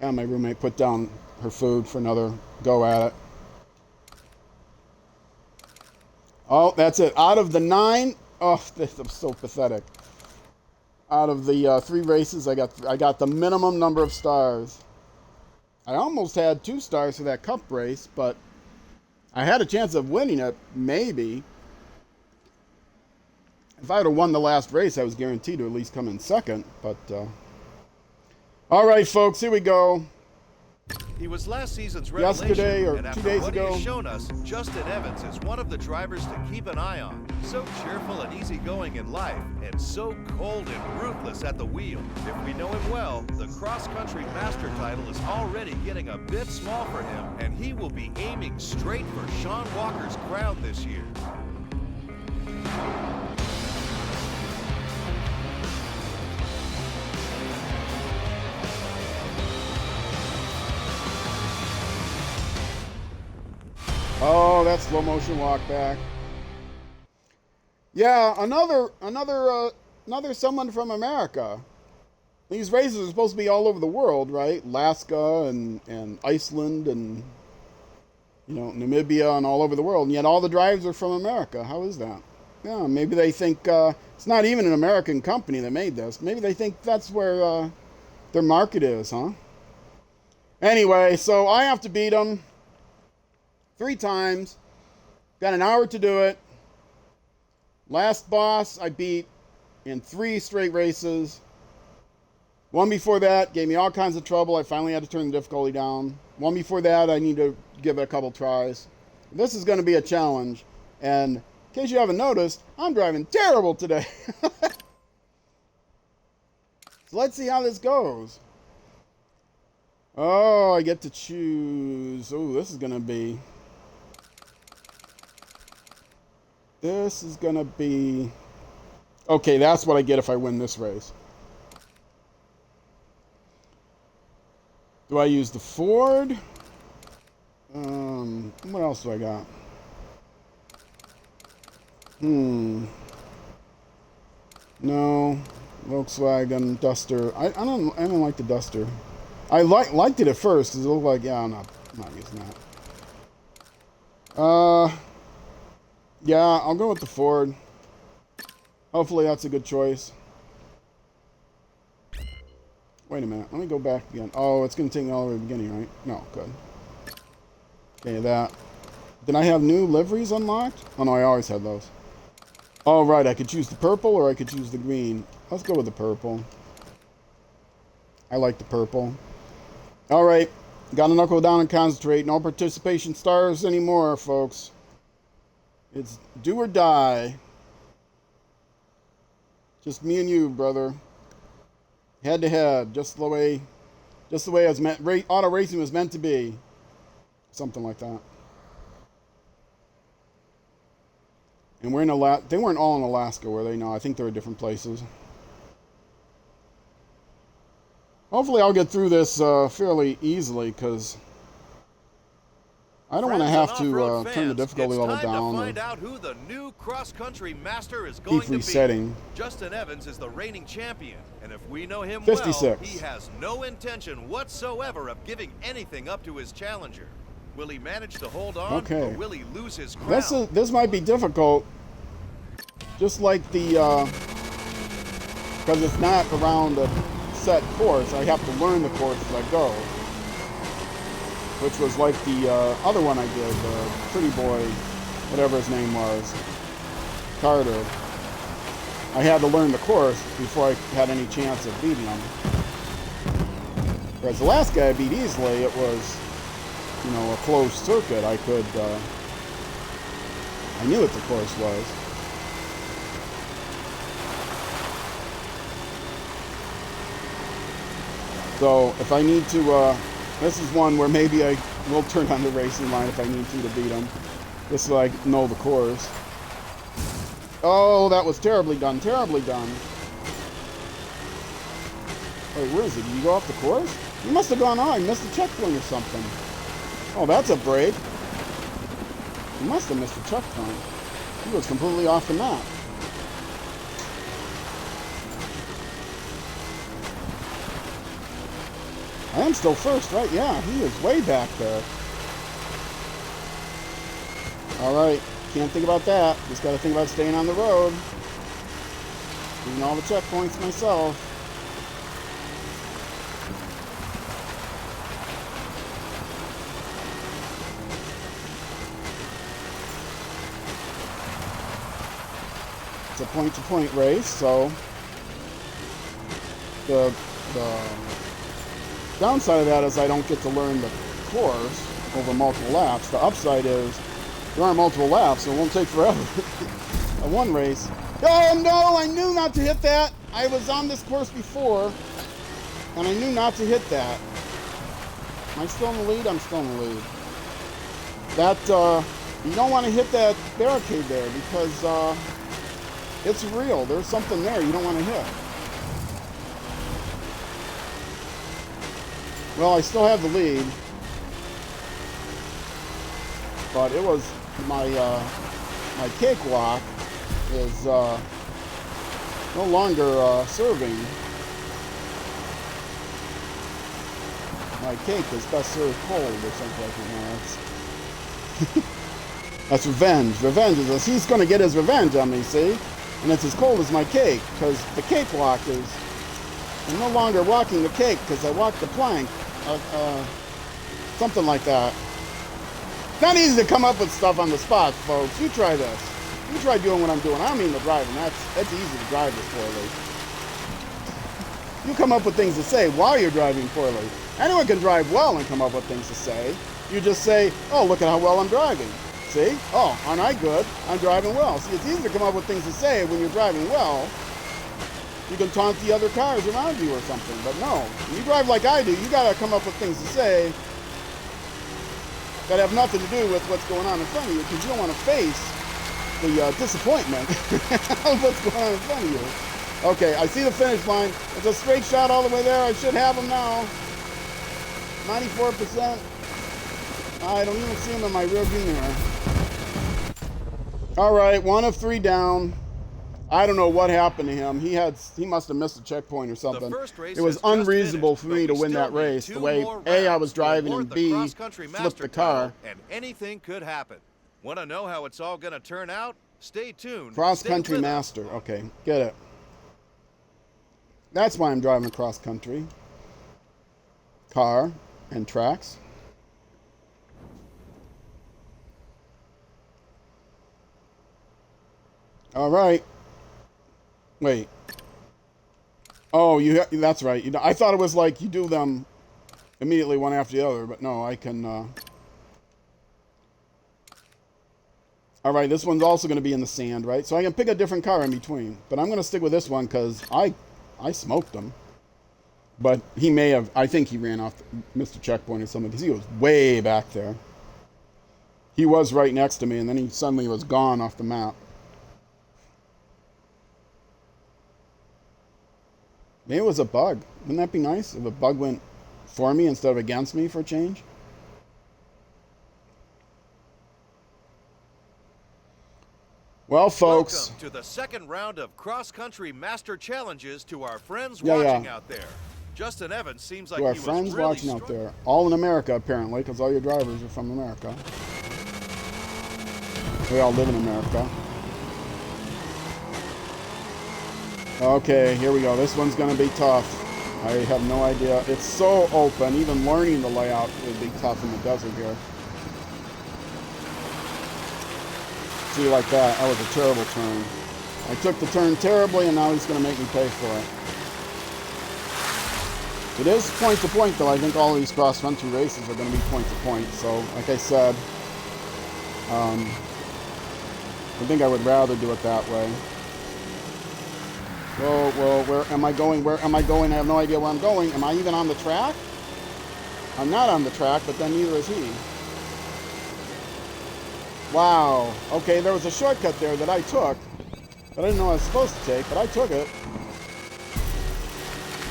roommate put down her food for another go at it. Oh, that's it. Out of the 9, oh, this is so pathetic. Out of the 3 races, I got the minimum number of stars. I almost had 2 stars for that cup race, but I had a chance of winning it, maybe. If I would have won the last race, I was guaranteed to at least come in second. But, all right, folks, here we go. He was last season's revelation, yesterday or and 2 days what ago. He has shown us, Justin Evans is one of the drivers to keep an eye on. So cheerful and easygoing in life, and so cold and ruthless at the wheel. If we know him well, the cross-country master title is already getting a bit small for him, and he will be aiming straight for Sean Walker's crown this year. Oh, that slow motion walk back. Yeah, another someone from America. These races are supposed to be all over the world, right? Alaska and Iceland and Namibia and all over the world, and yet all the drivers are from America. How is that? Yeah, maybe they think it's not even an American company that made this. Maybe they think that's where their market is, huh? Anyway, so I have to beat them. 3 times. Got an hour to do it. Last boss I beat in 3 straight races. One before that gave me all kinds of trouble. I finally had to turn the difficulty down. One before that, I need to give it a couple tries. This is going to be a challenge. And in case you haven't noticed, I'm driving terrible today. So let's see how this goes. Oh, I get to choose. Oh, this is going to be... Okay, that's what I get if I win this race. Do I use the Ford? What else do I got? No. Volkswagen Duster. I don't like the Duster. I liked it at first because it looked like, yeah, I'm not using that. Yeah, I'll go with the Ford. Hopefully that's a good choice. Wait a minute. Let me go back again. Oh, it's going to take me all the way to the beginning, right? No, good. Okay, that. Did I have new liveries unlocked? Oh, no, I always had those. Oh, right. I could choose the purple or I could choose the green. Let's go with the purple. I like the purple. All right. Got to knuckle down and concentrate. No participation stars anymore, folks. It's do or die. Just me and you, brother. Head to head, just the way it was meant. Auto racing was meant to be. Something like that. And we're in Alaska. They weren't all in Alaska, were they? No, I think they were different places. Hopefully I'll get through this fairly easily, because I don't want to have to turn the difficulty level down. To find out who the new cross-country master is going keep resetting. To be. Justin Evans is the reigning champion, and if we know him 56. well, he has no intention whatsoever of giving anything up to his challenger. Will he manage to hold on, or will he lose his crown? This might be difficult, just like the because it's not around a set course. I have to learn the course as I go. Which was like the other one I did, Pretty Boy, whatever his name was, Carter. I had to learn the course before I had any chance of beating him. Whereas the last guy I beat easily, it was, you know, a closed circuit. I knew what the course was. So if I need to, this is one where maybe I will turn on the racing line if I need to beat him. Just so I know the course. Oh, that was terribly done. Terribly done. Wait, where is it? Did you go off the course? You must have gone on. I missed a checkpoint or something. Oh, that's a break. You must have missed a checkpoint. He was completely off the map. I am still first, right? Yeah, he is way back there. Alright, can't think about that. Just gotta think about staying on the road. Doing all the checkpoints myself. It's a point-to-point race, so the downside of that is I don't get to learn the course over multiple laps. The upside is there aren't multiple laps, so it won't take forever. A one race. Oh no, I knew not to hit that. I was on this course before, and I knew not to hit that. Am I still in the lead? I'm still in the lead. That, you don't want to hit that barricade there because it's real. There's something there you don't want to hit. Well, I still have the lead, but it was my cakewalk is no longer serving. My cake is best served cold or something like that. That's revenge. Revenge is this. He's going to get his revenge on me, see? And it's as cold as my cake, because the cakewalk is... I'm no longer walking the cake, because I walked the plank. Something like that. It's not easy to come up with stuff on the spot, folks. You try this. You try doing what I'm doing. I don't mean the driving. That's easy to drive this poorly. You come up with things to say while you're driving poorly. Anyone can drive well and come up with things to say. You just say, oh, look at how well I'm driving. See? Oh, aren't I good? I'm driving well. See, it's easy to come up with things to say when you're driving well. You can taunt the other cars around you or something. But no, when you drive like I do, you got to come up with things to say that have nothing to do with what's going on in front of you, because you don't want to face the disappointment of what's going on in front of you. Okay, I see the finish line. It's a straight shot all the way there. I should have him now. 94%. I don't even see him in my rearview mirror. All right, 1 of 3 down. I don't know what happened to him. He must have missed a checkpoint or something. It was unreasonable for me to win that race. The way A, I was driving, and B, flipped the car. And anything could happen. Want to know how it's all going to turn out? Stay tuned. Cross Country Master. Okay, get it. That's why I'm driving cross country. Car and tracks. All right. Wait. Oh, that's right. I thought it was like you do them immediately one after the other, but no, I can... All right, this one's also going to be in the sand, right? So I can pick a different car in between, but I'm going to stick with this one because I smoked him. But he may have... I think he ran off, missed a checkpoint or something, because he was way back there. He was right next to me, and then he suddenly was gone off the map. Maybe it was a bug. Wouldn't that be nice if a bug went for me instead of against me for a change? Well, folks. Welcome to the second round of cross-country master challenges to our friends watching out there. Justin Evans seems like to our he friends was really watching out there. All in America, apparently, because all your drivers are from America. We all live in America. Okay, here we go. This one's going to be tough. I have no idea. It's so open. Even learning the layout would be tough in the desert here. See, like that. That was a terrible turn. I took the turn terribly, and now he's going to make me pay for it. It is point to point, though. I think all these cross-country races are going to be point to point. So, like I said, I think I would rather do it that way. Whoa, where am I going? Where am I going? I have no idea where I'm going. Am I even on the track? I'm not on the track, but then neither is he. Wow. Okay, there was a shortcut there that I took that I didn't know I was supposed to take, but I took it.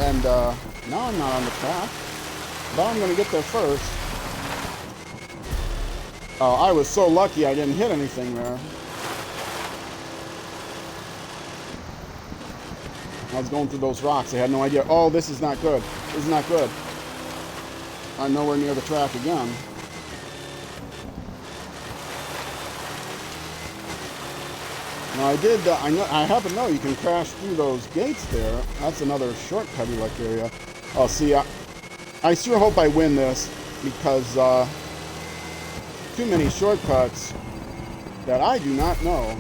And now I'm not on the track. But I'm going to get there first. Oh, I was so lucky I didn't hit anything there. I was going through those rocks. I had no idea. Oh, this is not good. This is not good. I'm nowhere near the track again. Now I happen to know you can crash through those gates there. That's another shortcutty like area. Oh, see, I sure hope I win this because too many shortcuts that I do not know.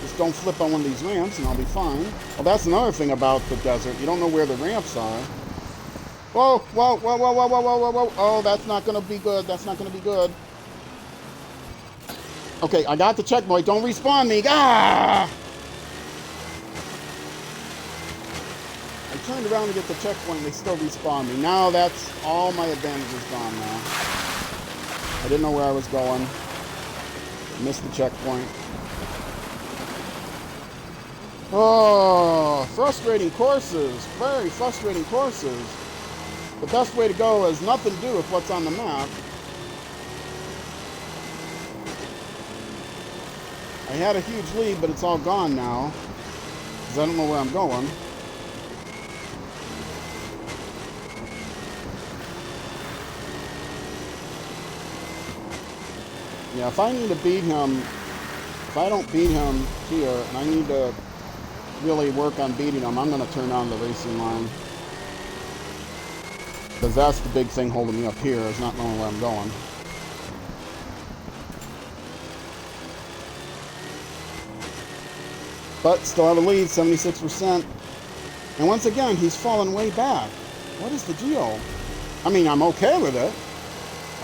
Just don't flip on one of these ramps and I'll be fine. Well, that's another thing about the desert. You don't know where the ramps are. Whoa, whoa, whoa, whoa, whoa, whoa, whoa, whoa. Oh, that's not going to be good. That's not going to be good. Okay, I got the checkpoint. Don't respawn me. Ah! I turned around to get the checkpoint and they still respawned me. Now that's all my advantages gone now. I didn't know where I was going. Missed the checkpoint. Oh, frustrating courses. Very frustrating courses. The best way to go has nothing to do with what's on the map. I had a huge lead, but it's all gone now. Because I don't know where I'm going. Yeah, if I need to beat him, if I don't beat him here, and I need to really work on beating him, I'm going to turn on the racing line. Because that's the big thing holding me up here, is not knowing where I'm going. But still have a lead, 76%. And once again, he's fallen way back. What is the deal? I mean, I'm okay with it.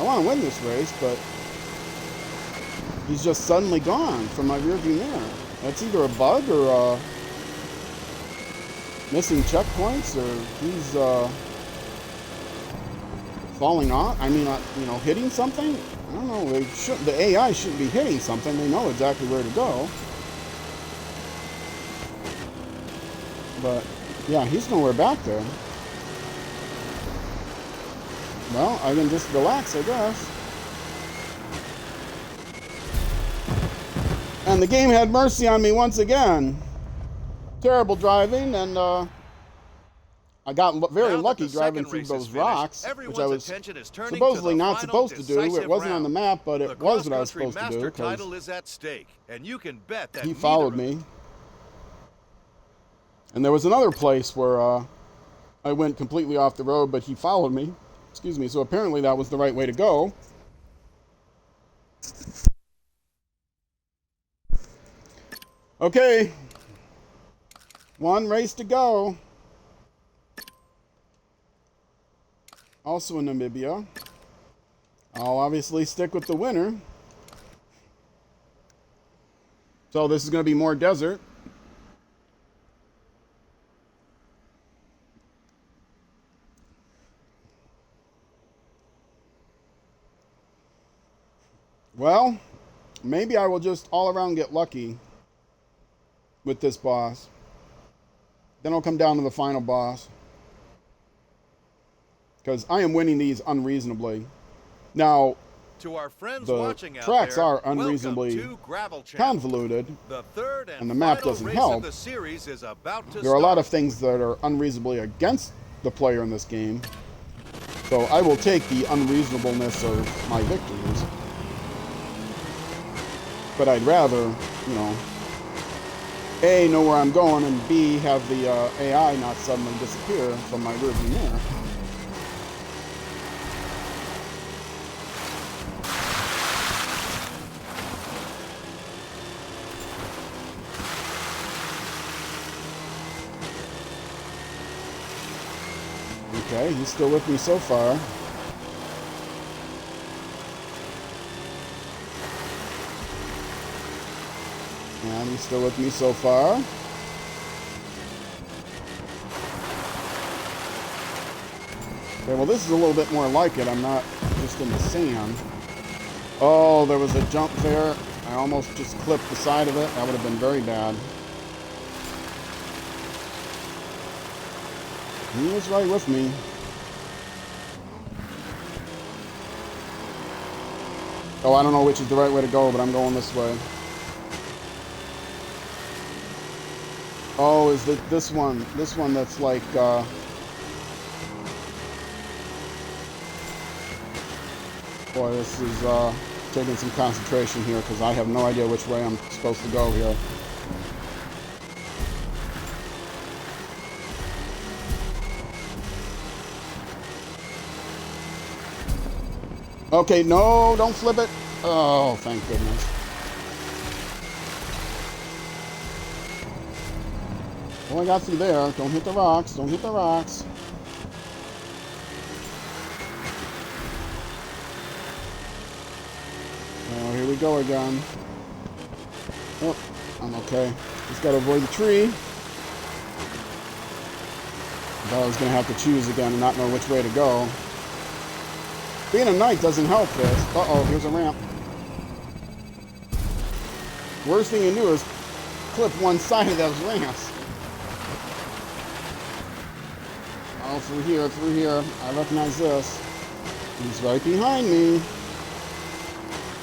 I want to win this race, but he's just suddenly gone from my rearview mirror. That's either a bug or missing checkpoints, or he's falling off. I mean, you know, hitting something. I don't know. The AI shouldn't be hitting something. They know exactly where to go. But yeah, he's nowhere back there. Well, I can just relax, I guess. And the game had mercy on me once again. Terrible driving, and I got very lucky driving through those rocks, which I was supposedly not supposed to do. It wasn't on the map, but it was what I was supposed to do, because he followed me. And there was another place where I went completely off the road, but he followed me. Excuse me. So apparently that was the right way to go. Okay. One race to go. Also in Namibia. I'll obviously stick with the winner. So this is going to be more desert. Well, maybe I will just all around get lucky with this boss. Then I'll come down to the final boss. Because I am winning these unreasonably. Now, to our friends the watching out tracks there, are unreasonably convoluted, and the map doesn't help. There are a lot of things that are unreasonably against the player in this game. So I will take the unreasonableness of my victories. But I'd rather, you know, A, know where I'm going, and B, have the AI not suddenly disappear from my rearview mirror. Okay, he's still with me so far. And he's still with me so far. Okay, well this is a little bit more like it. I'm not just in the sand. Oh, there was a jump there. I almost just clipped the side of it. That would have been very bad. He was right with me. Oh, I don't know which is the right way to go, but I'm going this way. Oh, is it this one? This one that's like, boy, this is, taking some concentration here, because I have no idea which way I'm supposed to go here. Okay, no, don't flip it. Oh, thank goodness. Well, I got through there. Don't hit the rocks. Don't hit the rocks. Oh, here we go again. Oh, I'm okay. Just gotta avoid the tree. I thought I was gonna have to choose again and not know which way to go. Being a knight doesn't help this. Uh-oh, here's a ramp. Worst thing you do is clip one side of those ramps. Oh, through here, through here. I recognize this. He's right behind me.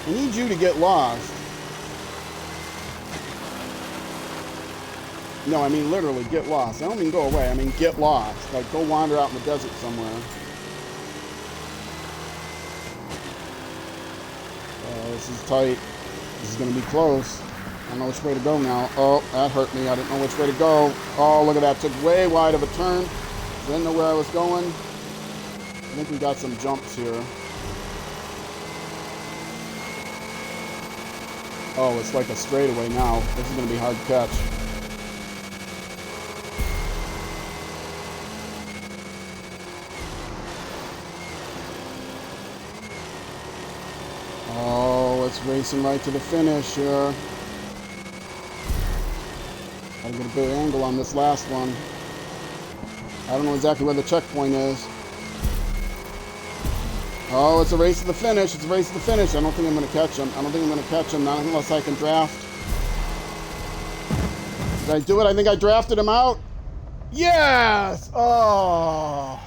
I need you to get lost. No, I mean literally get lost. I don't mean go away. I mean get lost. Like go wander out in the desert somewhere. This is tight. This is going to be close. I don't know which way to go now. Oh, that hurt me. I didn't know which way to go. Oh, look at that. Took way wide of a turn. Didn't know where I was going. I think we got some jumps here. Oh, it's like a straightaway now. This is going to be hard to catch. it's racing right to the finish here. Gotta get a better angle on this last one. I don't know exactly where the checkpoint is. Oh, it's a race to the finish. It's a race to the finish. I don't think I'm going to catch him. I don't think I'm going to catch him, not unless I can draft. Did I do it? I think I drafted him out. Yes! Oh.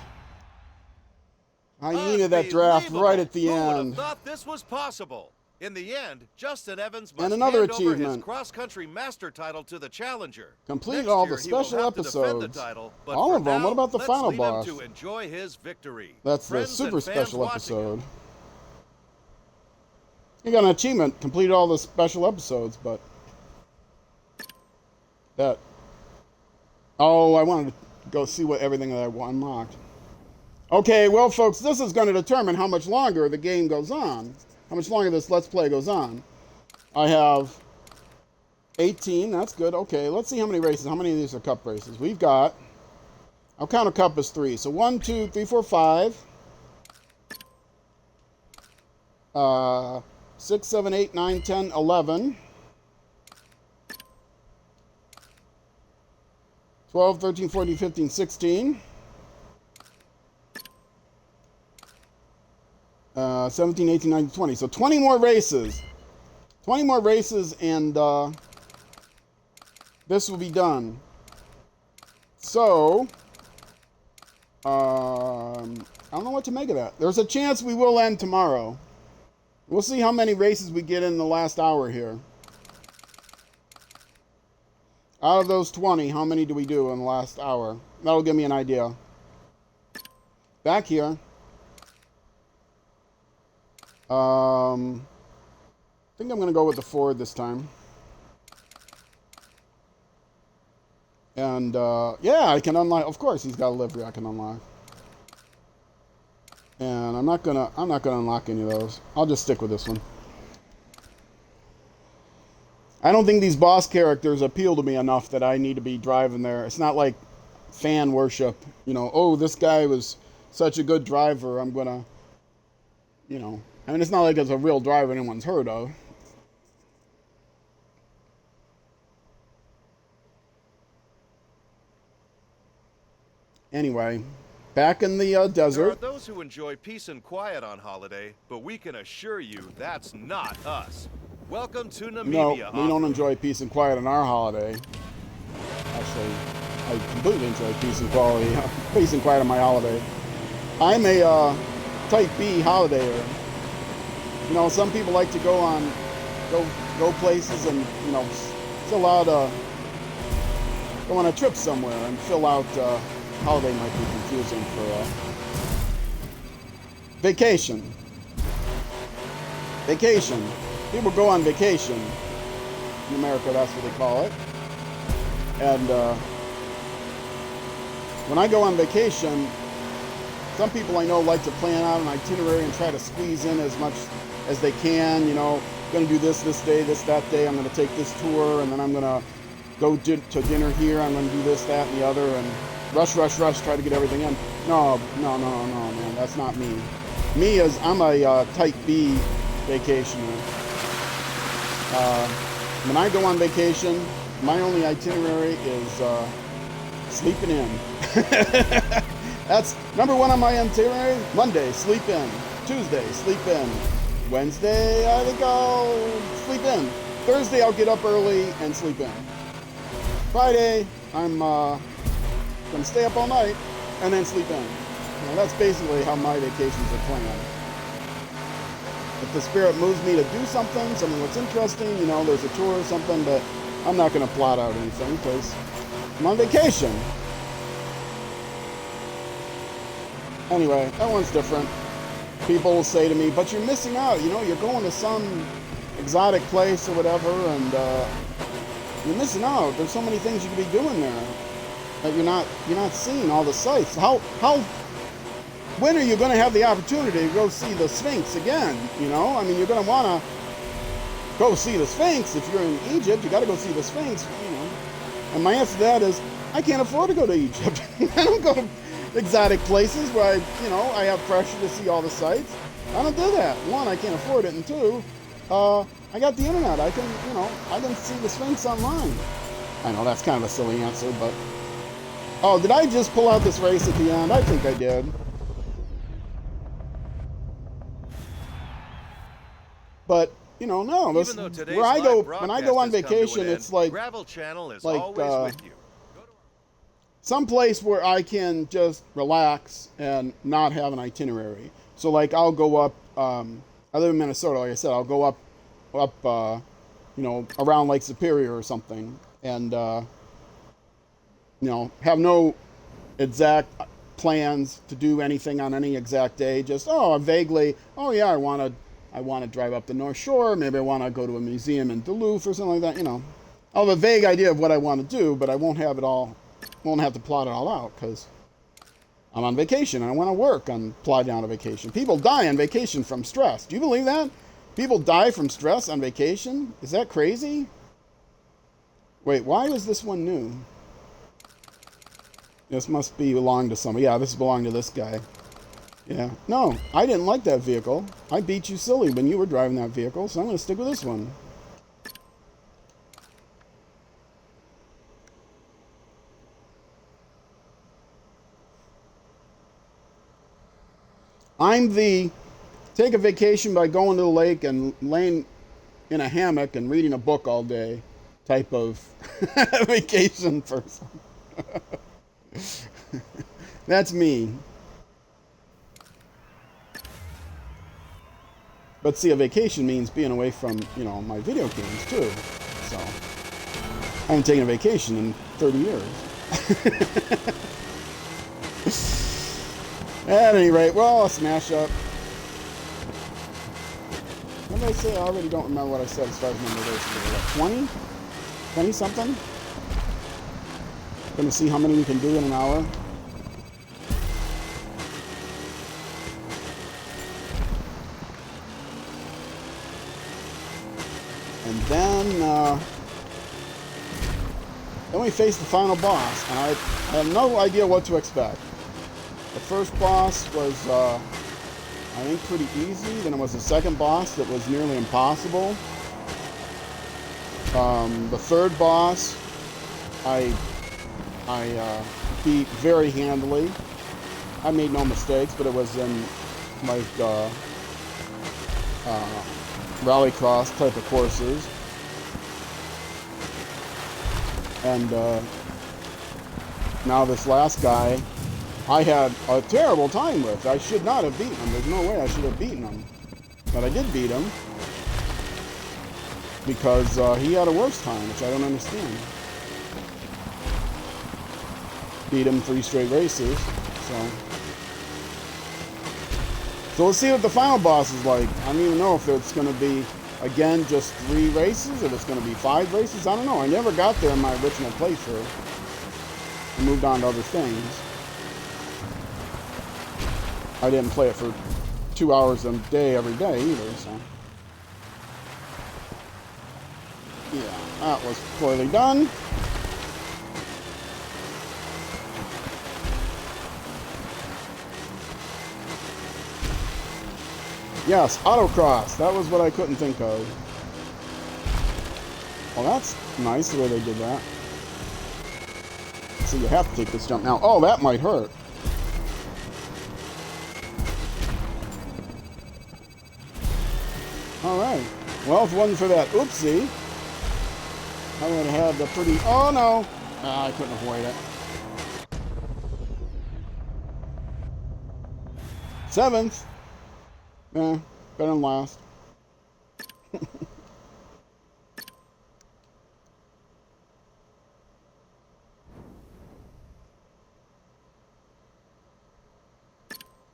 I needed that draft right at the end. Who would have thought this was possible? In the end, Justin Evans must and another hand achievement. over his cross-country master title to the challenger. Complete all the special episodes. All of them. What about the final boss? To enjoy his victory. That's the super special episode. You got an achievement. Completed all the special episodes, but that. Oh, I wanted to go see what everything that I unlocked. Okay, well, folks, this is going to determine how much longer the game goes on. How much longer this Let's Play goes on. I have 18. That's good. Okay, let's see how many races. How many of these are cup races? We've got... I'll count a cup as 3. So 1, 2, 3, 4, 5. 6, 7, 8, 9, 10, 11. 12, 13, 14, 15, 16. 17, 18, 19, 20. So 20 more races. 20 more races and this will be done. So, I don't know what to make of that. There's a chance we will end tomorrow. We'll see how many races we get in the last hour here. Out of those 20, how many do we do in the last hour? That'll give me an idea. Back here. I think I'm going to go with the Ford this time. And, yeah, I can unlock. Of course, he's got a livery I can unlock. And I'm not gonna unlock any of those. I'll just stick with this one. I don't think these boss characters appeal to me enough that I need to be driving there. It's not like fan worship. You know, oh, this guy was such a good driver. I'm gonna, you know. I mean, it's not like it's a real driver anyone's heard of. Anyway, back in the desert. There are those who enjoy peace and quiet on holiday, but we can assure you that's not us. Welcome to Namibia. No, we don't enjoy peace and quiet on our holiday. Actually, I completely enjoy peace and quiet on my holiday. I'm a type B holidayer. You know, some people like to go places and, you know, fill out go on a trip somewhere and fill out, holiday might be confusing for, vacation. Vacation. People go on vacation. In America, that's what they call it. And, when I go on vacation, some people I know like to plan out an itinerary and try to squeeze in as much as they can, you know, going to do this day, that day, I'm going to take this tour, and then I'm going to go to dinner here, I'm going to do this, that, and the other, and rush, try to get everything in. No, man, that's not me. Me is, I'm a type B vacationer. When I go on vacation, my only itinerary is sleeping in. That's number one on my itinerary. Monday, sleep in. Tuesday, sleep in. Wednesday, I think I'll sleep in. Thursday, I'll get up early and sleep in. Friday, I'm going to stay up all night and then sleep in. You know, that's basically how my vacations are planned. If the spirit moves me to do something that's interesting, you know, there's a tour or something, but I'm not going to plot out anything because I'm on vacation. Anyway, that one's different. People will say to me, but you're missing out, you know, you're going to some exotic place or whatever, and you're missing out. There's so many things you could be doing there that you're not seeing all the sights. When are you going to have the opportunity to go see the Sphinx again? You know, I mean, you're going to want to go see the Sphinx. If you're in Egypt, you got to go see the Sphinx, you know. And my answer to that is, I can't afford to go to Egypt. I don't go to exotic places where I have pressure to see all the sights. I don't do that. One, I can't afford it, and two, I got the internet. I can, you know, I can see the Sphinx online. I know that's kind of a silly answer, but... Oh, did I just pull out this race at the end? I think I did. But, you know, no. This, where I go, when I go on vacation, it's like... Gravel Channel is like, always with you. Some place where I can just relax and not have an itinerary. So, like, I'll go up... I live in Minnesota, like I said. I'll go up, you know, around Lake Superior or something. And, you know, have no exact plans to do anything on any exact day. Just, vaguely, yeah, I want to drive up the North Shore. Maybe I want to go to a museum in Duluth or something like that, you know. I'll have a vague idea of what I want to do, but I won't have to plot it all out because I'm on vacation and I want to work on plotting out a vacation. People die on vacation from stress. Do you believe that? People die from stress on vacation? Is that crazy? Wait, why is this one new? This must belong to somebody. Yeah, this belonged to this guy. Yeah. No, I didn't like that vehicle. I beat you silly when you were driving that vehicle, so I'm going to stick with this one. I'm the take a vacation by going to the lake and laying in a hammock and reading a book all day type of vacation person. That's me. But see, a vacation means being away from, you know, my video games too. So I haven't taken a vacation in 30 years. At any rate, well, I'll smash up. What did I say? I already don't remember what I said as far as number of races. 20? 20 something? Gonna see how many we can do in an hour. And then we face the final boss, and I have no idea what to expect. The first boss was, I think, pretty easy. Then it was the second boss that was nearly impossible. The third boss, I beat very handily. I made no mistakes, but it was in like rallycross type of courses. And now this last guy, I had a terrible time with. I should not have beaten him. There's no way I should have beaten him. But I did beat him because he had a worse time, which I don't understand. Beat him 3 straight races, so let's see what the final boss is like. I don't even know if it's going to be, again, just 3 races, if it's going to be 5 races. I don't know. I never got there in my original playthrough. I moved on to other things. I didn't play it for 2 hours a day every day either, so. Yeah, that was clearly done. Yes, autocross. That was what I couldn't think of. Well, that's nice the way they did that. So you have to take this jump now. Oh, that might hurt. Alright. Well, if it wasn't for that oopsie, I would have had the pretty... Oh, no. I couldn't avoid it. 7th. Eh, better than last.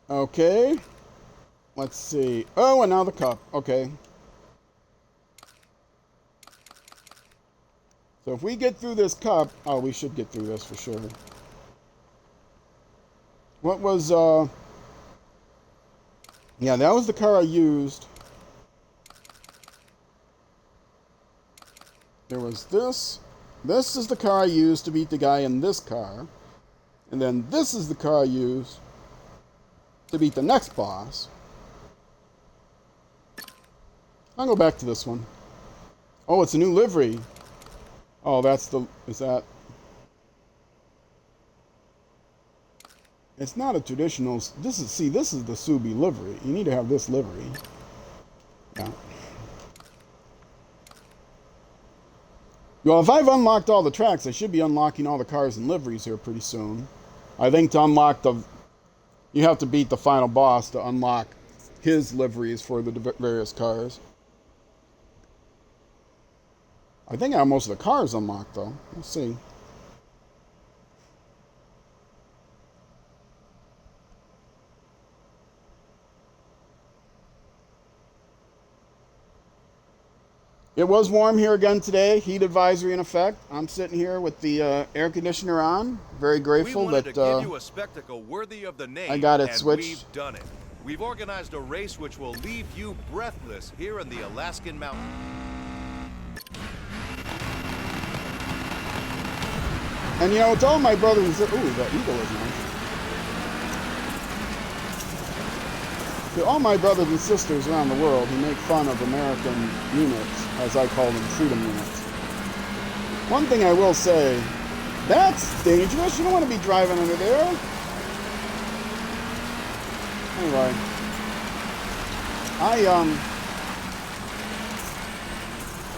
Okay. Let's see. Oh, and now the cup. Okay. So if we get through this cup... Oh, we should get through this for sure. What was, yeah, that was the car I used. There was this. This is the car I used to beat the guy in this car. And then this is the car I used to beat the next boss. I'll go back to this one. Oh, it's a new livery. Oh, that's the... Is that... It's not a traditional... This is... See, this is the Subi livery. You need to have this livery. Yeah. Well, if I've unlocked all the tracks, I should be unlocking all the cars and liveries here pretty soon. I think to unlock the... You have to beat the final boss to unlock his liveries for the various cars. I think I have most of the cars unlocked, though. We'll see. It was warm here again today. Heat advisory in effect. I'm sitting here with the air conditioner on. Very grateful that to give you a spectacle worthy of the name, I got it and switched. We've done it. We've organized a race which will leave you breathless here in the Alaskan mountains. And you know, to all my brothers and sisters, ooh, that eagle is nice. To all my brothers and sisters around the world who make fun of American units, as I call them, freedom units. One thing I will say, that's dangerous. You don't want to be driving under there. Anyway,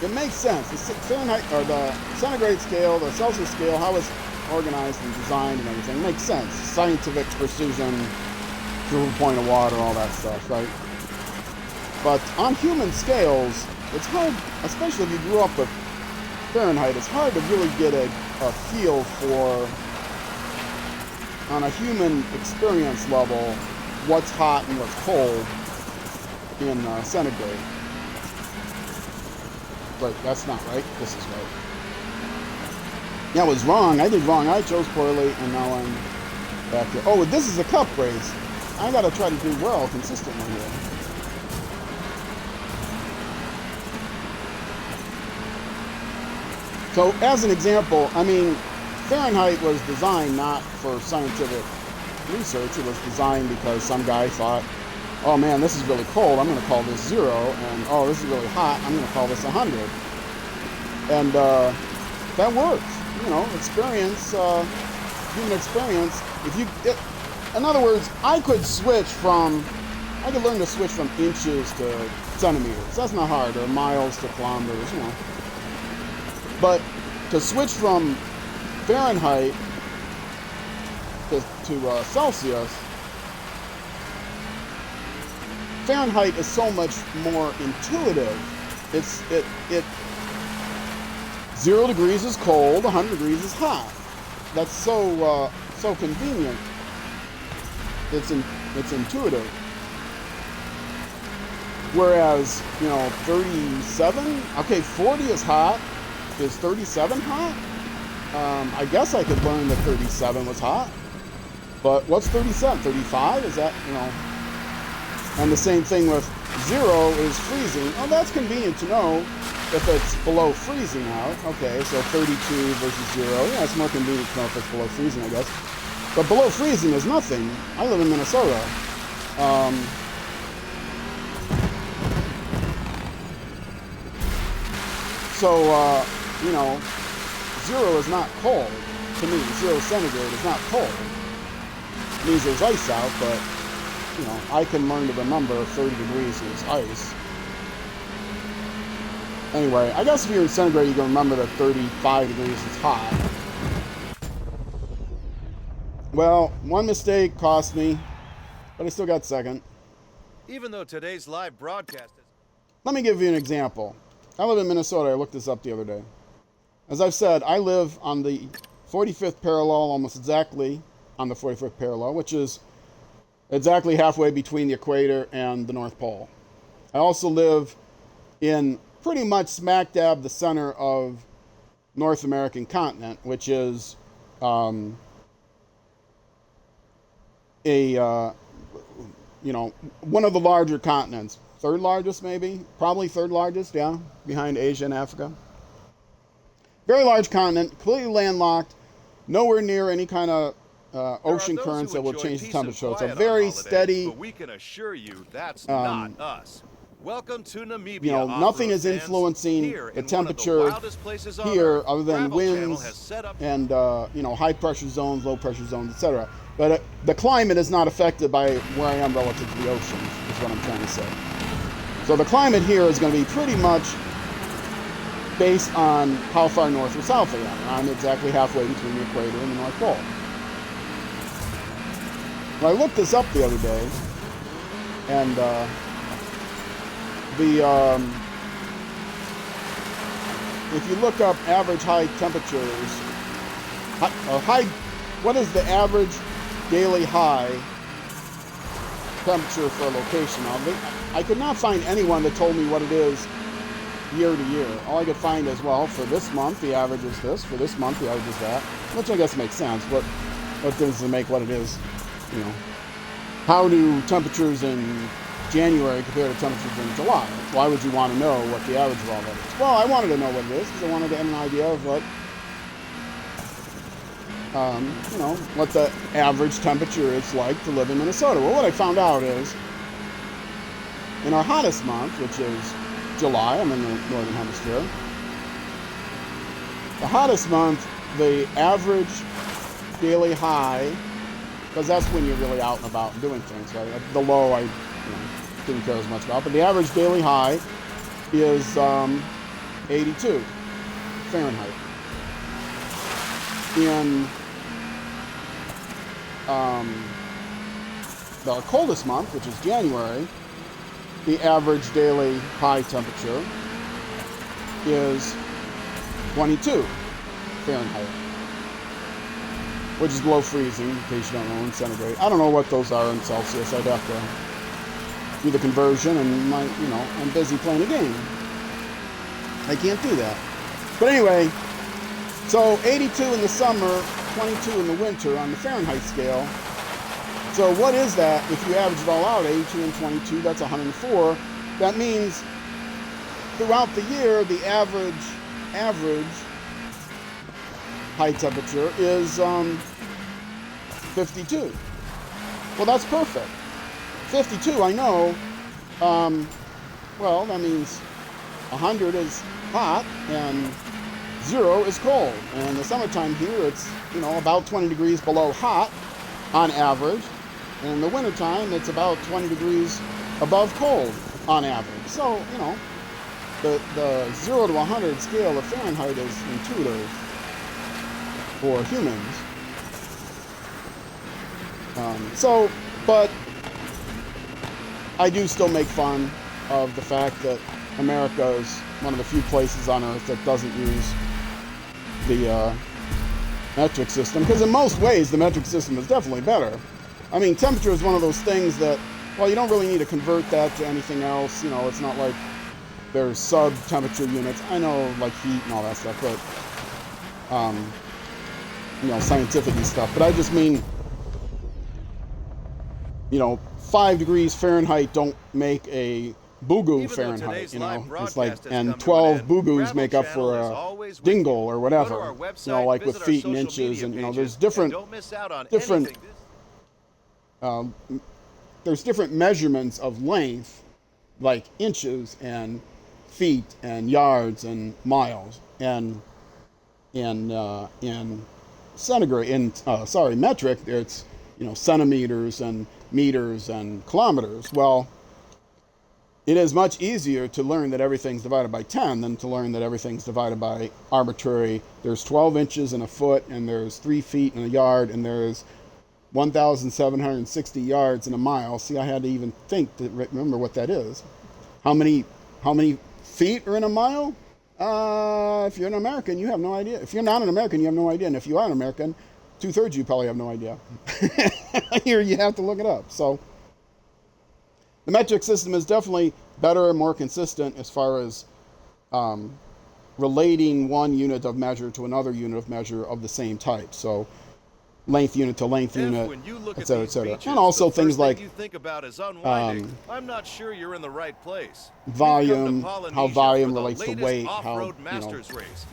it makes sense. The Fahrenheit, or the centigrade scale, the Celsius scale, how it's organized and designed and everything, makes sense. Scientific precision, to a point of water, all that stuff, right? But on human scales, it's hard, especially if you grew up with Fahrenheit, it's hard to really get a feel for, on a human experience level, what's hot and what's cold in centigrade. Wait, that's not right. This is right. Yeah, I was wrong. I did wrong. I chose poorly, and now I'm back here. Oh, this is a cup race. I gotta try to do well consistently here. So, as an example, I mean, Fahrenheit was designed not for scientific research. It was designed because some guy thought, oh man, this is really cold, I'm going to call this 0, and oh, this is really hot, I'm going to call this 100. And that works. You know, experience, human experience. In other words, I could learn to switch from inches to centimeters. That's not hard, or miles to kilometers, you know. But to switch from Fahrenheit to Celsius, Fahrenheit is so much more intuitive. 0 degrees is cold, 100 degrees is hot. That's so convenient. It's intuitive. Whereas, you know, 37, okay, 40 is hot. Is 37 hot? I guess I could learn that 37 was hot. But what's 37? 35? Is that, you know? And the same thing with 0 is freezing. Oh, that's convenient to know if it's below freezing out. Okay, so 32 versus 0. Yeah, it's more convenient to know if it's below freezing, I guess. But below freezing is nothing. I live in Minnesota. You know, 0 is not cold to me. 0 centigrade is not cold. It means there's ice out, but, you know, I can learn to remember 30 degrees is ice. Anyway, I guess if you're in centigrade, you can remember that 35 degrees is hot. Well, one mistake cost me, but I still got second. Even though today's live broadcast is... Let me give you an example. I live in Minnesota. I looked this up the other day. As I've said, I live on the 45th parallel, almost exactly on the 45th parallel, which is exactly halfway between the equator and the North Pole. I also live in pretty much smack dab the center of North American continent, which is you know, one of the larger continents. Third largest, maybe? Probably third largest, yeah, behind Asia and Africa. Very large continent, completely landlocked, nowhere near any kind of ocean currents that will change the temperature. So it's a very steady... But we can assure you that's not us. Welcome to Namibia. You know, nothing is influencing the temperature here other than winds and, you know, high pressure zones, low pressure zones, etc. But the climate is not affected by where I am relative to the oceans, is what I'm trying to say. So the climate here is going to be pretty much based on how far north or south I am. I'm exactly halfway between the equator and the North Pole. Well, I looked this up the other day, and if you look up average high temperatures, what is the average daily high temperature for a location? I could not find anyone that told me what it is year to year. All I could find is, well, for this month the average is this, for this month the average is that, which I guess makes sense. What difference does it make what it is? You know, how do temperatures in January compare to temperatures in July? Why would you want to know what the average of all that is? Well, I wanted to know what it is because I wanted to have an idea of what, you know, what the average temperature is like to live in Minnesota. Well, what I found out is, in our hottest month, which is July, I'm in the northern hemisphere, the hottest month, the average daily high, because that's when you're really out and about and doing things, right? The low I didn't care as much about, but the average daily high is 82 Fahrenheit. In the coldest month, which is January, the average daily high temperature is 22 Fahrenheit, which is below freezing, in case you don't know, in centigrade. I don't know what those are in Celsius. I'd have to do the conversion, and I'm busy playing a game. I can't do that. But anyway, so 82 in the summer, 22 in the winter on the Fahrenheit scale. So what is that if you average it all out? 82 and 22, that's 104. That means throughout the year, the average high temperature is 52. Well, that's perfect. 52, I know. Well, that means 100 is hot and 0 is cold. And in the summertime here, it's about 20 degrees below hot on average. And in the wintertime, it's about 20 degrees above cold on average. So, the 0 to 100 scale of Fahrenheit is intuitive for humans. But I do still make fun of the fact that America is one of the few places on Earth that doesn't use the metric system, because in most ways the metric system is definitely better. I mean, temperature is one of those things that, well, you don't really need to convert that to anything else. It's not like there's sub-temperature units. I know, like heat and all that stuff, but, scientific stuff. But I just mean, 5 degrees Fahrenheit don't make a boogoo Fahrenheit, it's like, and 12 boogoos make up for a dingle or whatever, like with feet and inches, and, there's different measurements of length, like inches and feet and yards and miles, and in centigrade, metric, it's, centimeters and meters and kilometers. Well, it is much easier to learn that everything's divided by 10 than to learn that everything's divided by arbitrary. There's 12 inches in a foot, and there's 3 feet in a yard, and there's 1,760 yards in a mile. See, I had to even think to remember what that is. How many feet are in a mile? If you're an American, you have no idea. If you're not an American, you have no idea. And if you are an American, 2/3 you probably have no idea. Here you have to look it up. So the metric system is definitely better and more consistent as far as relating one unit of measure to another unit of measure of the same type. So length unit to length unit, etc., etc. And also things like I'm not sure you're in the right place. Volume, how volume relates to weight, how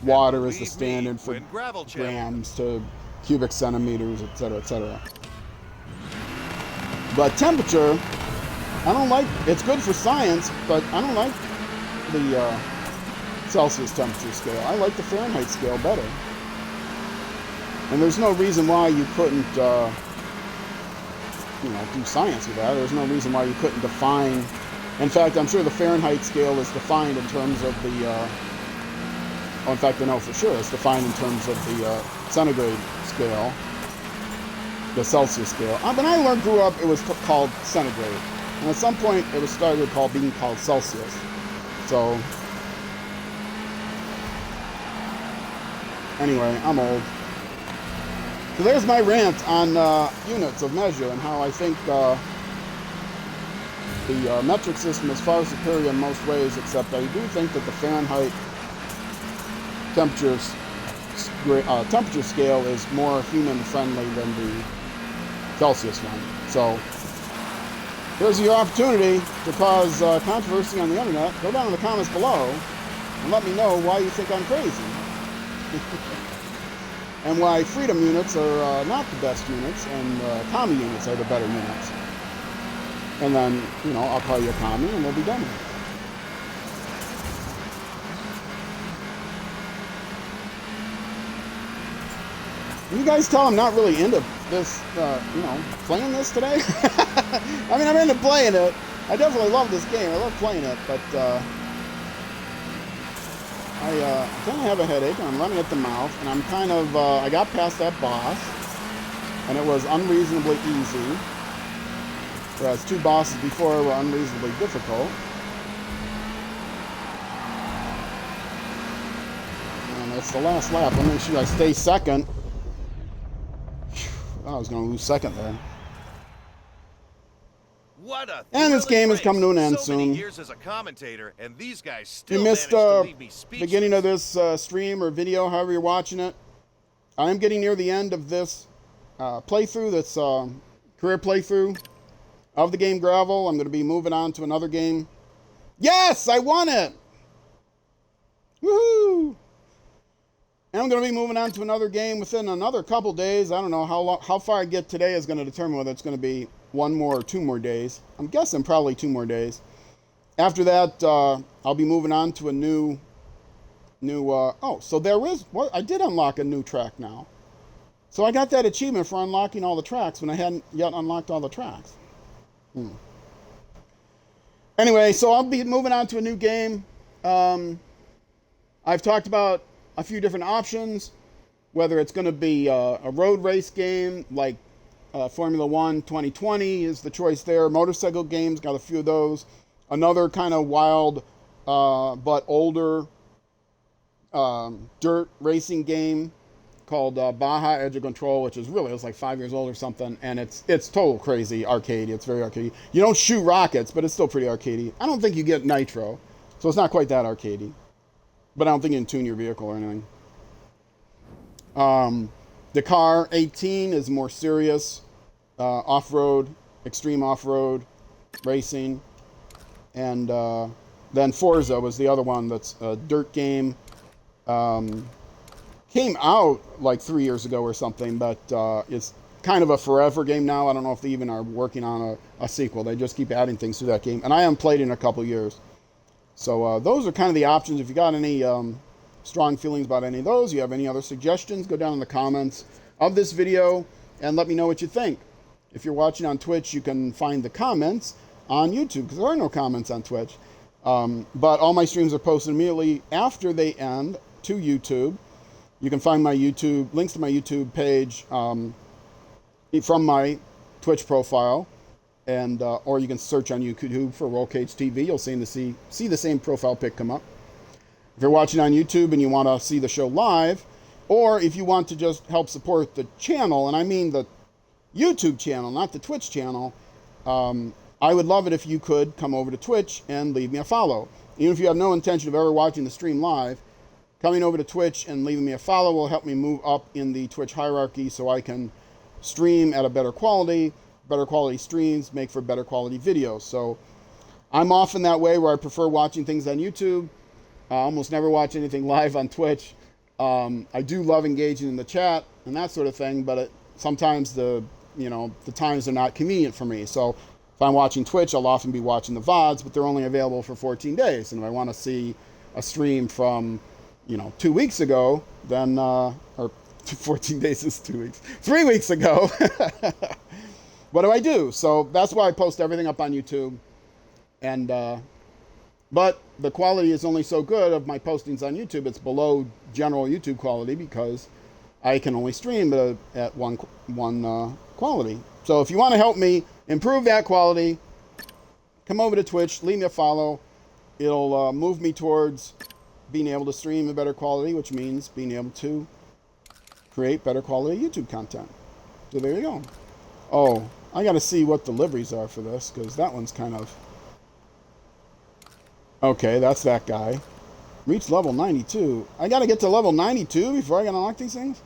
water is the standard for grams to cubic centimeters, etc., etc. But temperature I don't like, it's good for science, but I don't like the Celsius temperature scale. I like the Fahrenheit scale better. And there's no reason why you couldn't, do science with that. There's no reason why you couldn't define. In fact, I'm sure the Fahrenheit scale is defined in terms of the, in fact, I know for sure it's defined in terms of the centigrade scale, the Celsius scale. When I grew up, it was called centigrade. And at some point, it was started being called Celsius. So, anyway, I'm old. So there's my rant on units of measure and how I think the metric system is far superior in most ways, except I do think that the Fahrenheit temperature scale is more human-friendly than the Celsius one. So here's your opportunity to cause controversy on the internet. Go down in the comments below and let me know why you think I'm crazy. And why freedom units are not the best units and commie units are the better units. And then, I'll call you a commie and we'll be done with it. You guys tell I'm not really into this, playing this today? I mean, I'm into playing it. I definitely love this game. I love playing it, but I kind of have a headache and I'm running at the mouth and I'm kind of, I got past that boss and it was unreasonably easy, whereas 2 bosses before were unreasonably difficult. And it's the last lap. Let me make sure I stay second. I was going to lose second there. And this game is coming to an end soon. Years as a commentator, and these guys still you missed the beginning of this stream or video, however you're watching it. I am getting near the end of this playthrough, this career playthrough of the game Gravel. I'm going to be moving on to another game. Yes, I won it! Woohoo! And I'm going to be moving on to another game within another couple days. I don't know how far I get today is going to determine whether it's going to be 1 more or 2 more days. I'm guessing probably 2 more days. After that, I'll be moving on to a new. So there is. Well, I did unlock a new track now. So I got that achievement for unlocking all the tracks when I hadn't yet unlocked all the tracks. Anyway, so I'll be moving on to a new game. I've talked about a few different options, whether it's going to be a road race game like Formula 1 2020 is the choice there. Motorcycle games, got a few of those. Another kind of wild but older dirt racing game called Baja Edge of Control, which is really, it's like 5 years old or something, and it's total crazy arcadey. It's very arcadey. You don't shoot rockets, but it's still pretty arcadey. I don't think you get nitro, so it's not quite that arcadey. But I don't think you can tune your vehicle or anything. Dakar 18 is more serious, off-road, extreme off-road racing. And then Forza was the other one that's a dirt game. Came out like 3 years ago or something, but it's kind of a forever game now. I don't know if they even are working on a sequel. They just keep adding things to that game. And I haven't played in a couple years. So those are kind of the options. If you got any strong feelings about any of those, you have any other suggestions, go down in the comments of this video and let me know what you think. If you're watching on Twitch, you can find the comments on YouTube, because there are no comments on Twitch. But all my streams are posted immediately after they end to YouTube. You can find my YouTube, links to my YouTube page from my Twitch profile. And or you can search on YouTube for Roll Cage TV. You'll see the same profile pic come up. If you're watching on YouTube and you want to see the show live, or if you want to just help support the channel, and I mean the YouTube channel, not the Twitch channel, I would love it if you could come over to Twitch and leave me a follow. Even if you have no intention of ever watching the stream live, coming over to Twitch and leaving me a follow will help me move up in the Twitch hierarchy so I can stream at a better quality streams make for better quality videos. So I'm often that way where I prefer watching things on YouTube. I almost never watch anything live on Twitch. I do love engaging in the chat and that sort of thing, but sometimes the times are not convenient for me. So If I'm watching Twitch, I'll often be watching the VODs, but they're only available for 14 days. And if I want to see a stream from, 2 weeks ago, then, or 14 days is 2 weeks, 3 weeks ago, what do I do? So that's why I post everything up on YouTube. And, but the quality is only so good of my postings on YouTube. It's below general YouTube quality because I can only stream at one quality. So if you want to help me improve that quality, come over to Twitch, leave me a follow. It'll move me towards being able to stream a better quality, which means being able to create better quality YouTube content. So there you go. Oh, I got to see what the liveries are for this, because that one's kind of... Okay, that's that guy. Reach level 92. I got to get to level 92 before I can unlock these things?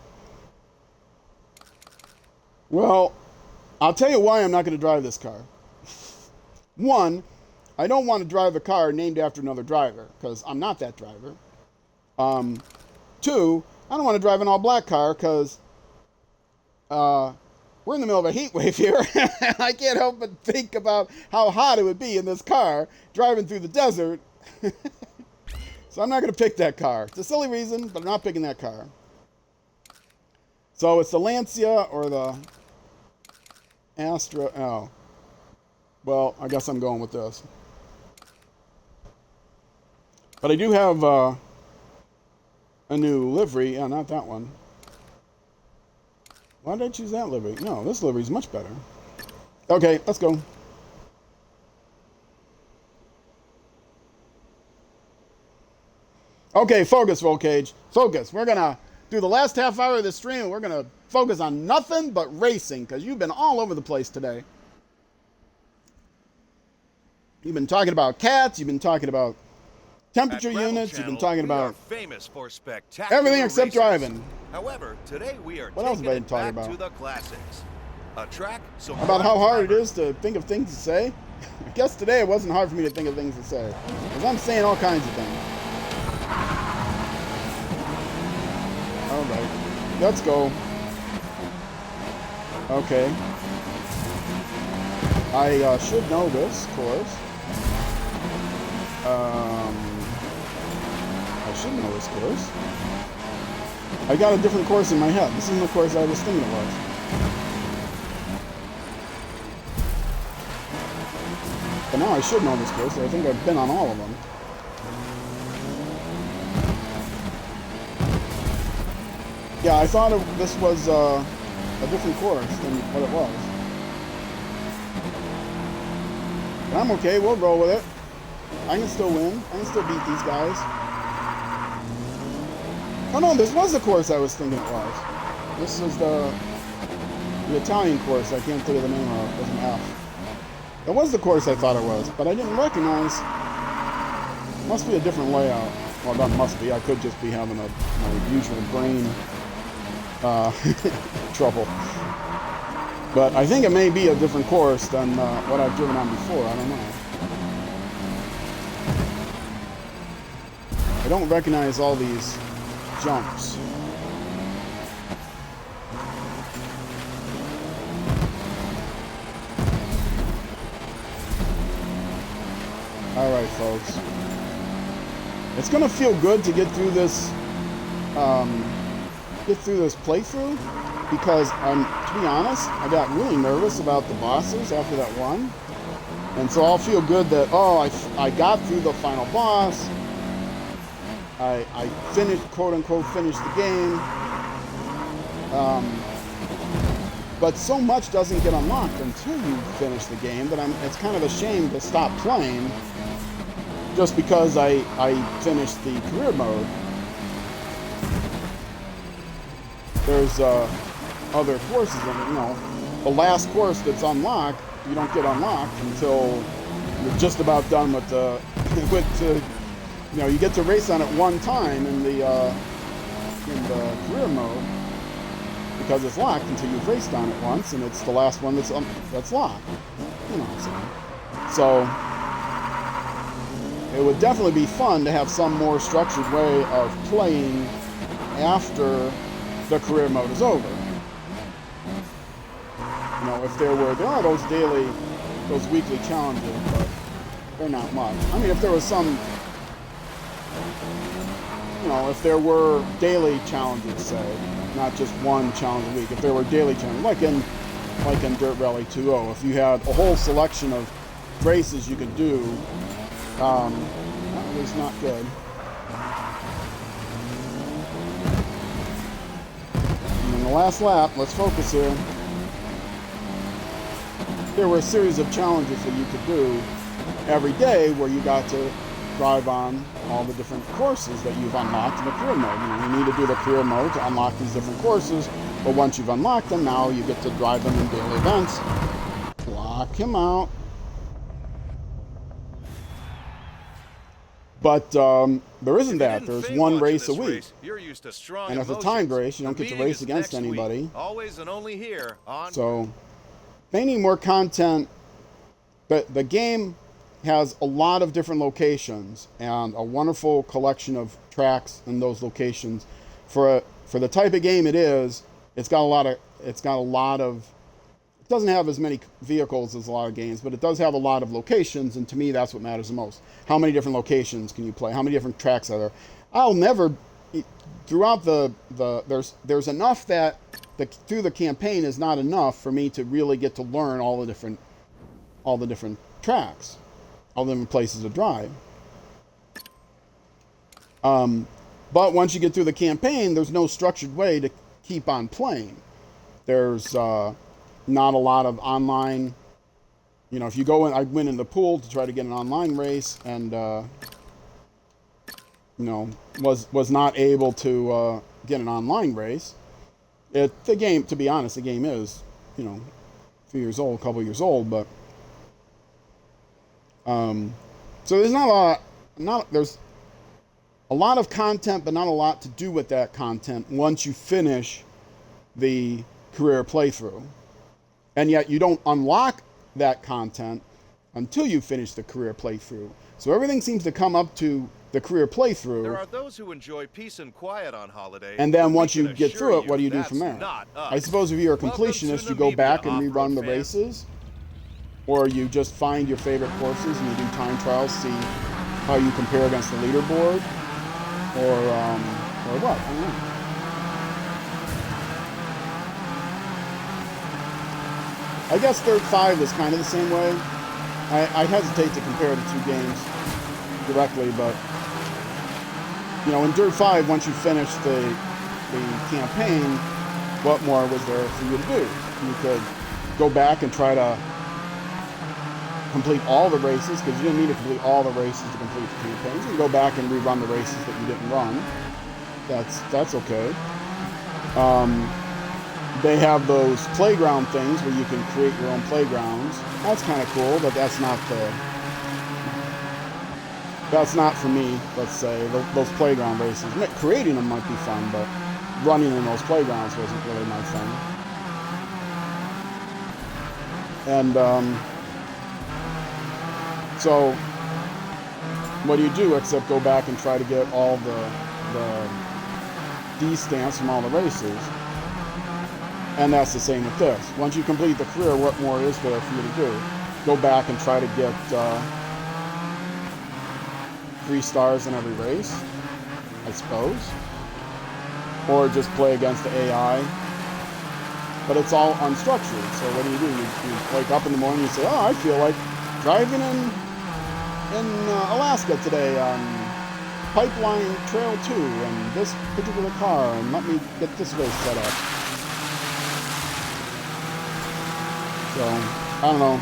Well, I'll tell you why I'm not going to drive this car. One, I don't want to drive a car named after another driver, because I'm not that driver. Two, I don't want to drive an all-black car, because we're in the middle of a heat wave here. I can't help but think about how hot it would be in this car, driving through the desert. So I'm not going to pick that car. It's a silly reason, but I'm not picking that car. So it's the Lancia or the Astra. Oh. Well, I guess I'm going with this. But I do have a new livery. Yeah, not that one. Why did I choose that livery? No, this livery is much better. Okay, let's go. Okay, focus, Roll Cage. Focus. We're going to do the last half hour of this stream, and we're going to focus on nothing but racing, because you've been all over the place today. You've been talking about cats. You've been talking about temperature units. You've been talking about famous for spectacular everything except races. driving. However, today we are what else have I been talking about? To the classics. A track so about how hard it is to think of things to say. I guess today it wasn't hard for me to think of things to say, because I'm saying all kinds of things. All right, let's go. Okay. I should know this course. I should know this course. I got a different course in my head. This isn't the course I was thinking it was. But now I should know this course. I think I've been on all of them. Yeah, I thought this was a different course than what it was. But I'm okay. We'll roll with it. I can still win. I can still beat these guys. Oh no, this was the course I was thinking it was. This is the Italian course. I can't think of the name of it. It was an F. It was the course I thought it was, but I didn't recognize. It must be a different layout. Well, that must be. I could just be having my usual brain trouble. But I think it may be a different course than what I've driven on before. I don't know. I don't recognize all these jumps. Alright, folks. It's gonna feel good to get through this playthrough, because to be honest, I got really nervous about the bosses after that one. And so I'll feel good that, I got through the final boss. I finished, quote unquote, finished the game. But so much doesn't get unlocked until you finish the game that it's kind of a shame to stop playing just because I finished the career mode. There's other courses, and the last course that's unlocked, you don't get unlocked until you're just about done with the you get to race on it one time in the career mode, because it's locked until you've raced on it once, and it's the last one that's locked. You know what I'm saying? So it would definitely be fun to have some more structured way of playing after the career mode is over. If there are those daily those weekly challenges, but they're not much. I mean, if there was some, you know, if there were daily challenges, say, not just one challenge a week, if there were daily challenges, like in Dirt Rally 2.0, if you had a whole selection of races you could do, that was not good. And in the last lap, let's focus here. There were a series of challenges that you could do every day where you got to drive on all the different courses that you've unlocked in the career mode. You know, you need to do the career mode to unlock these different courses, but once you've unlocked them, now you get to drive them in daily events. Block him out. But there isn't that. There's one race a week. And as a timed race, you don't get to race against anybody. Always and only here on... So they need more content. But the game has a lot of different locations and a wonderful collection of tracks in those locations. For the type of game it is, it doesn't have as many vehicles as a lot of games, but it does have a lot of locations, and to me that's what matters the most. How many different locations can you play? How many different tracks are there? I'll never, throughout there's enough that through the campaign is not enough for me to really get to learn all the different tracks, all the different places to drive. But once you get through the campaign, there's no structured way to keep on playing. There's not a lot of online, you know, if you go in, I went in the pool to try to get an online race and, you know, was not able to get an online race. The game, to be honest, the game is, you know, a few years old, a couple years old, but, so there's there's a lot of content, but not a lot to do with that content once you finish the career playthrough. And yet you don't unlock that content until you finish the career playthrough. So everything seems to come up to the career playthrough. There are those who enjoy peace and quiet on holiday. And then once you get through it, what do you do from there? I suppose if you're a completionist, you go back and rerun the races. Or you just find your favorite courses and you do time trials, see how you compare against the leaderboard. Or what? I don't know. I guess Dirt 5 is kind of the same way. I hesitate to compare the two games directly, but you know, in Dirt 5, once you finish the campaign, what more was there for you to do? You could go back and try to complete all the races, because you didn't need to complete all the races to complete the campaigns. You can go back and rerun the races that you didn't run. That's okay. They have those playground things where you can create your own playgrounds. That's kind of cool, but that's not for me, let's say. Those playground races. Creating them might be fun, but running in those playgrounds wasn't really my thing. And so what do you do except go back and try to get all the D stamps from all the races? And that's the same with this. Once you complete the career, what more is there for you to do? Go back and try to get 3 stars in every race, I suppose. Or just play against the AI. But it's all unstructured. So what do? You wake up in the morning and you say, oh, I feel like driving in Alaska today on Pipeline Trail 2 and this particular car, and let me get this race set up. So, I don't know.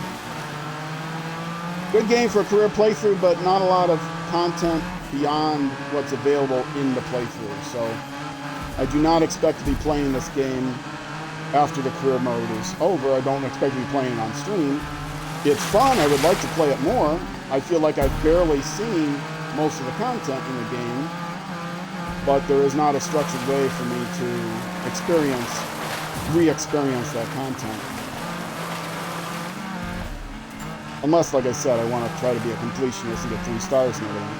Good game for a career playthrough, but not a lot of content beyond what's available in the playthrough. So, I do not expect to be playing this game after the career mode is over. I don't expect to be playing it on stream. It's fun. I would like to play it more. I feel like I've barely seen most of the content in the game, but there is not a structured way for me to re-experience that content. Unless, like I said, I want to try to be a completionist and get 3 stars and everything.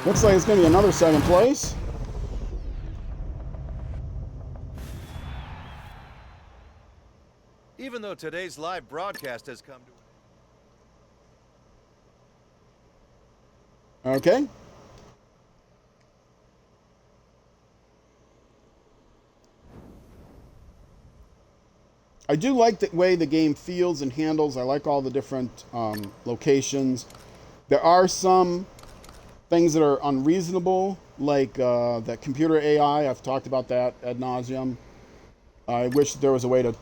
Looks like it's going to be another 2nd place. Even though today's live broadcast has come to an Okay. I do like the way the game feels and handles. I like all the different locations. There are some things that are unreasonable, like that computer AI. I've talked about that ad nauseum. I wish there was a way to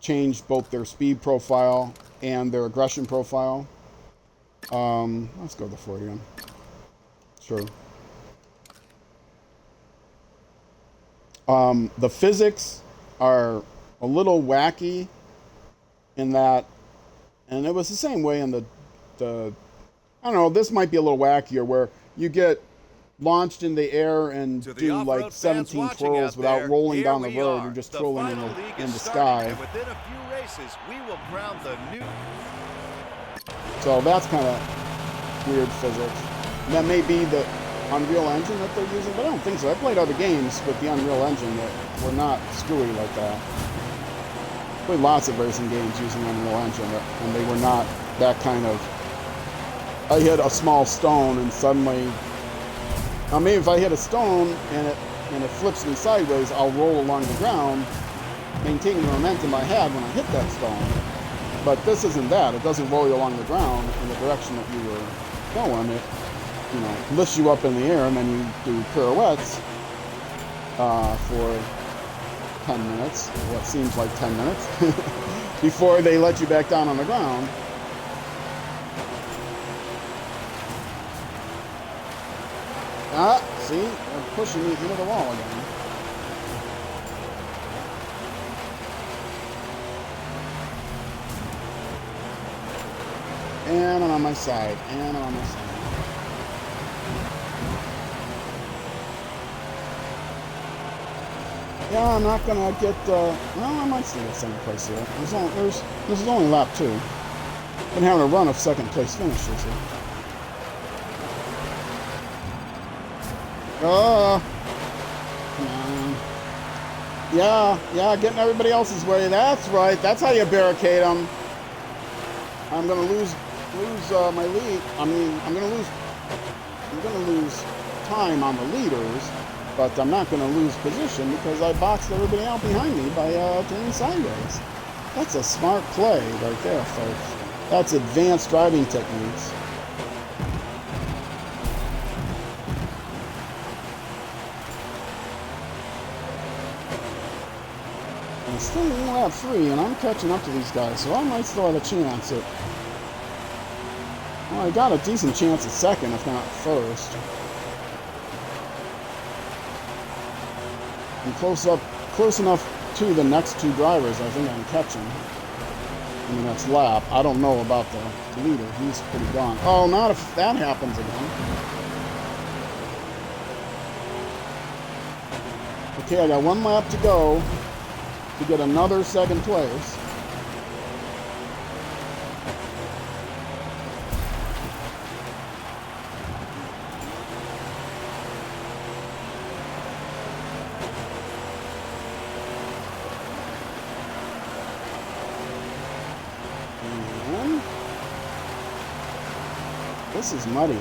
change both their speed profile and their aggression profile. Let's go to the Ford again. Sure. The physics are a little wacky in that, and it was the same way in the I don't know, this might be a little wackier, where you get launched in the air and do like 17 twirls without rolling down the road. You're just twirling in the sky. And within a few races, we will crown the new. So that's kind of weird physics. And that may be the Unreal Engine that they're using, but I don't think so. I played other games with the Unreal Engine that were not screwy like that. I played lots of racing games using Unreal Engine, and they were not that kind of... I hit a small stone and suddenly... I mean, if I hit a stone and it flips me sideways, I'll roll along the ground, maintaining the momentum I had when I hit that stone. But this isn't that. It doesn't roll you along the ground in the direction that you were going. It, you know, lifts you up in the air, and then you do pirouettes for 10 minutes, what seems like 10 minutes, before they let you back down on the ground. Ah, see? They're pushing me into the wall again. And I'm on my side, and I'm on my side. Yeah, I'm not gonna get, well, I might still get second place here. This is only lap 2. Been having a run of second place finishes here. Oh, come on. Yeah, getting everybody else's way. That's right. That's how you barricade them. I'm gonna lose my lead. I mean, I'm gonna lose time on the leaders, but I'm not gonna lose position because I boxed everybody out behind me by turning sideways. That's a smart play right there, folks. That's advanced driving techniques. I'm still in lap 3, and I'm catching up to these guys, so I might still have a chance at... Well, I got a decent chance at second, if not first. I'm close enough to the next 2 drivers. I think I can catch them in the next lap. I don't know about the leader. He's pretty gone. Oh, not if that happens again. Okay, I got 1 lap to go to get another second place. This is muddy.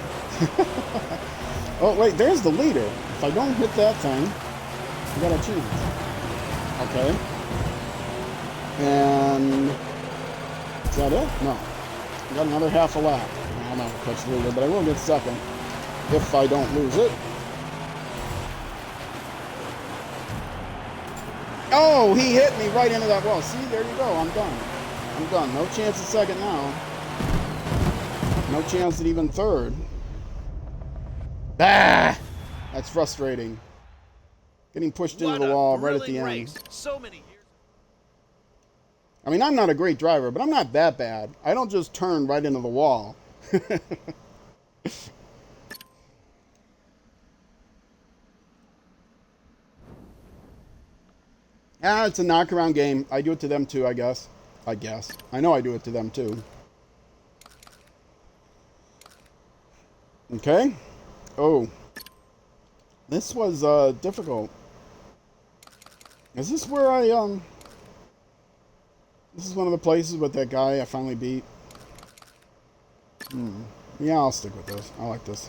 Oh, wait, there's the leader. If I don't hit that thing, I got a chance. Okay. And... is that it? No. I got another half a lap. I'll not catch the leader, but I will get second if I don't lose it. Oh, he hit me right into that wall. See, there you go. I'm done. I'm done. No chance at second now. No chance at even third. Ah! That's frustrating. Getting pushed into the wall right at the end. So many years. I mean, I'm not a great driver, but I'm not that bad. I don't just turn right into the wall. It's a knockaround game. I do it to them too, I guess. I know I do it to them too. Okay. Oh. This was difficult. Is this where I This is one of the places with that guy I finally beat. Yeah, I'll stick with this. I like this.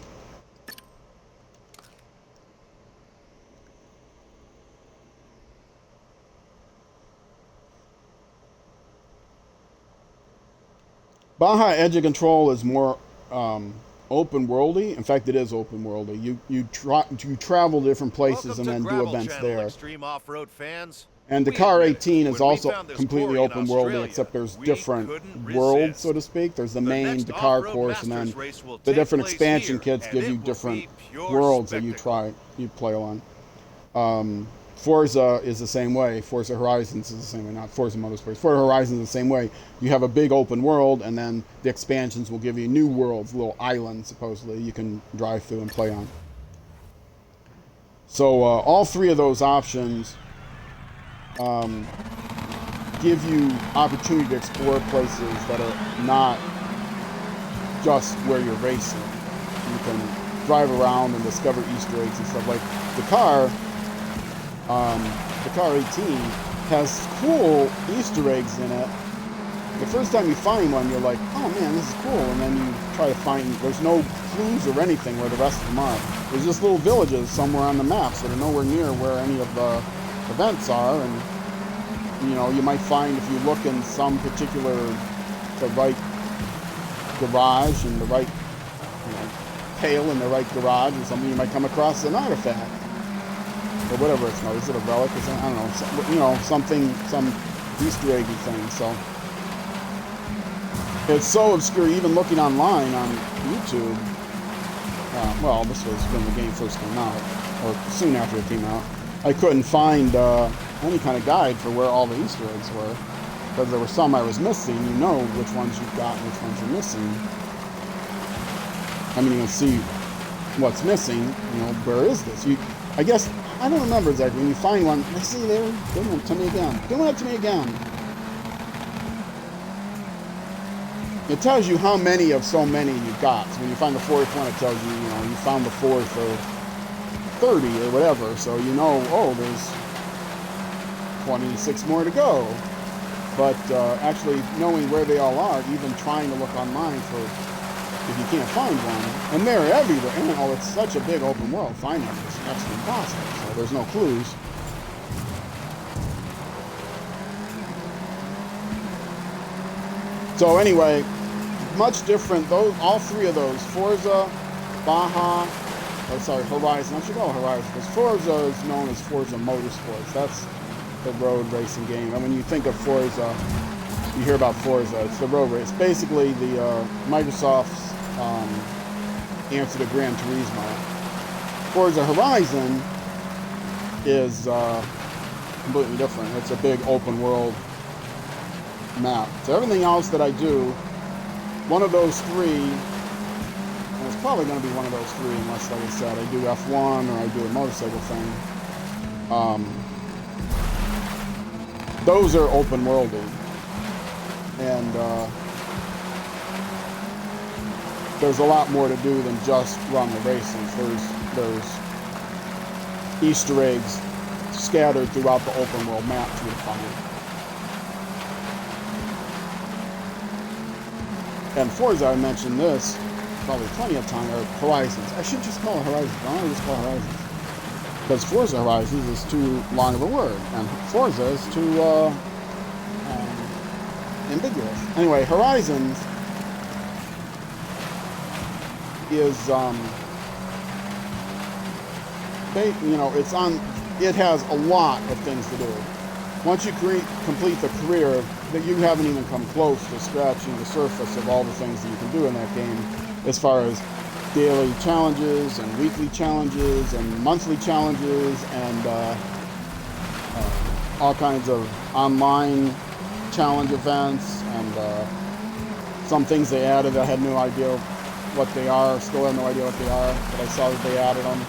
Baja Edge of Control is more open worldy. In fact, it is open worldy. You travel to different places and then do events there. Extreme off-road fans. And Dakar 18 is also completely open worldy, except there's different worlds, so to speak. There's the main Dakar course, and then the different expansion kits give you different worlds that you play on. Forza is the same way. Forza Horizons is the same way, not Forza Motorsports. Forza Horizons is the same way. You have a big open world, and then the expansions will give you new worlds, little islands, supposedly, you can drive through and play on. So all three of those options give you opportunity to explore places that are not just where you're racing. You can drive around and discover Easter eggs and stuff. Like Dakar 18 has cool Easter eggs in it. The first time you find one, you're like, oh man, this is cool. And then you try to find, there's no clues or anything where the rest of them are. There's just little villages somewhere on the maps that are nowhere near where any of the events are. And you know, you might find if you look in some particular, the right garage and the right, pail in the right garage or something, you might come across an artifact or whatever it's called. Is it a relic or something? I don't know. Something, some Easter eggy thing. So it's so obscure. Even looking online on YouTube. Well, this was when the game first came out, or soon after it came out. I couldn't find any kind of guide for where all the Easter eggs were, because there were some I was missing. You know which ones you've got and which ones you're missing. I mean, you can see what's missing. You know, where is this? I guess, I don't remember exactly. When you find one, I see there, doing it to me again. Doing it to me again. It tells you how many of so many you've got. So when you find the fourth one, it tells you, you found the fourth or 30 or whatever. So you know, oh, there's 26 more to go. But actually knowing where they all are, even trying to look online for if you can't find one, and they're everywhere. And it's such a big open world. Finding them is next to impossible. So there's no clues. So anyway, much different. All three of those, Forza, Baja, Horizon. I should call it Horizon because Forza is known as Forza Motorsports. That's the road racing game. And when you think of Forza, you hear about Forza. It's the road race. Basically, the Microsoft's answer to Gran Turismo. Forza Horizon is completely different. It's a big open world map. So everything else that I do, one of those three, and it's probably going to be one of those three unless, like I said, I do F1 or I do a motorcycle thing. Those are open worldy, and there's a lot more to do than just run the races. There's Easter eggs scattered throughout the open world map to find. And Forza, I mentioned this probably plenty of time, or Horizons. I should just call it Horizons. Why don't I just call it Horizons? Because Forza Horizons is too long of a word, and Forza is too ambiguous. Anyway, Horizons is, it has a lot of things to do. Once you complete the career, that you haven't even come close to scratching the surface of all the things that you can do in that game, as far as daily challenges and weekly challenges and monthly challenges and all kinds of online challenge events and some things they added that I had no idea what they are, still have no idea what they are, but I saw that they added them.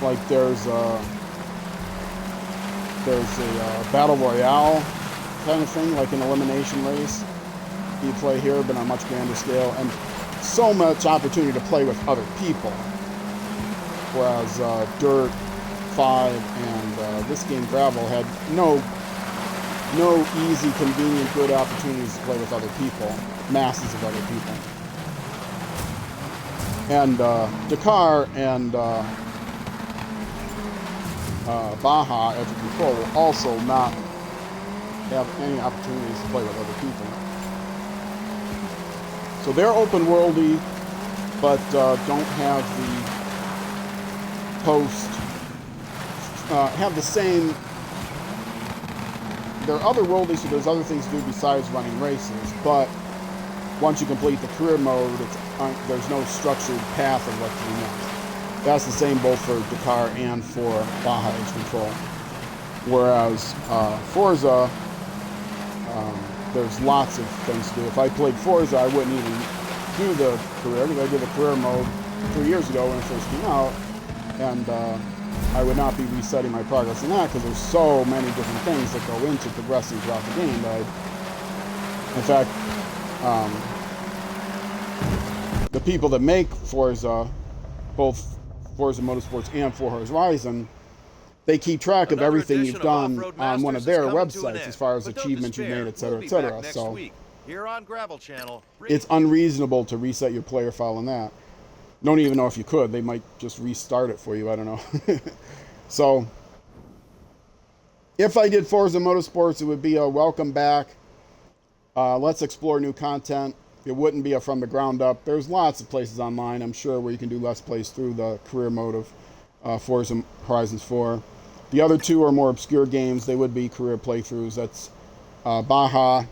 Like there's a battle royale kind of thing, like an elimination race you play here, but on a much grander scale, and so much opportunity to play with other people. Whereas Dirt 5 and this game Gravel had no no easy, convenient, good opportunities to play with other people, masses of other people. And Dakar and Baja Edge of Control will also not have any opportunities to play with other people. So they're open worldy, but don't have the have the same. They're otherworldly, so there's other things to do besides running races. But once you complete the career mode, there's no structured path of what to do next. That's the same both for Dakar and for Baja Edge Control. Whereas Forza, there's lots of things to do. If I played Forza, I wouldn't even do the career, because I did the career mode 3 years ago when it first came out, and I would not be resetting my progress in that because there's so many different things that go into progressing throughout the game. In fact, the people that make Forza, both Forza Motorsports and Forza Horizon, they keep track of everything you've done on one of their websites as far as achievements you've made, etc., etc. So here on Gravel Channel, it's unreasonable to reset your player file in that. Don't even know if you could. They might just restart it for you. I don't know. So if I did Forza Motorsports, it would be a welcome back. Let's explore new content. It wouldn't be a from the ground up. There's lots of places online, I'm sure, where you can do Let's Plays through the career mode of Forza Horizons 4. The other two are more obscure games. They would be career playthroughs. That's Baja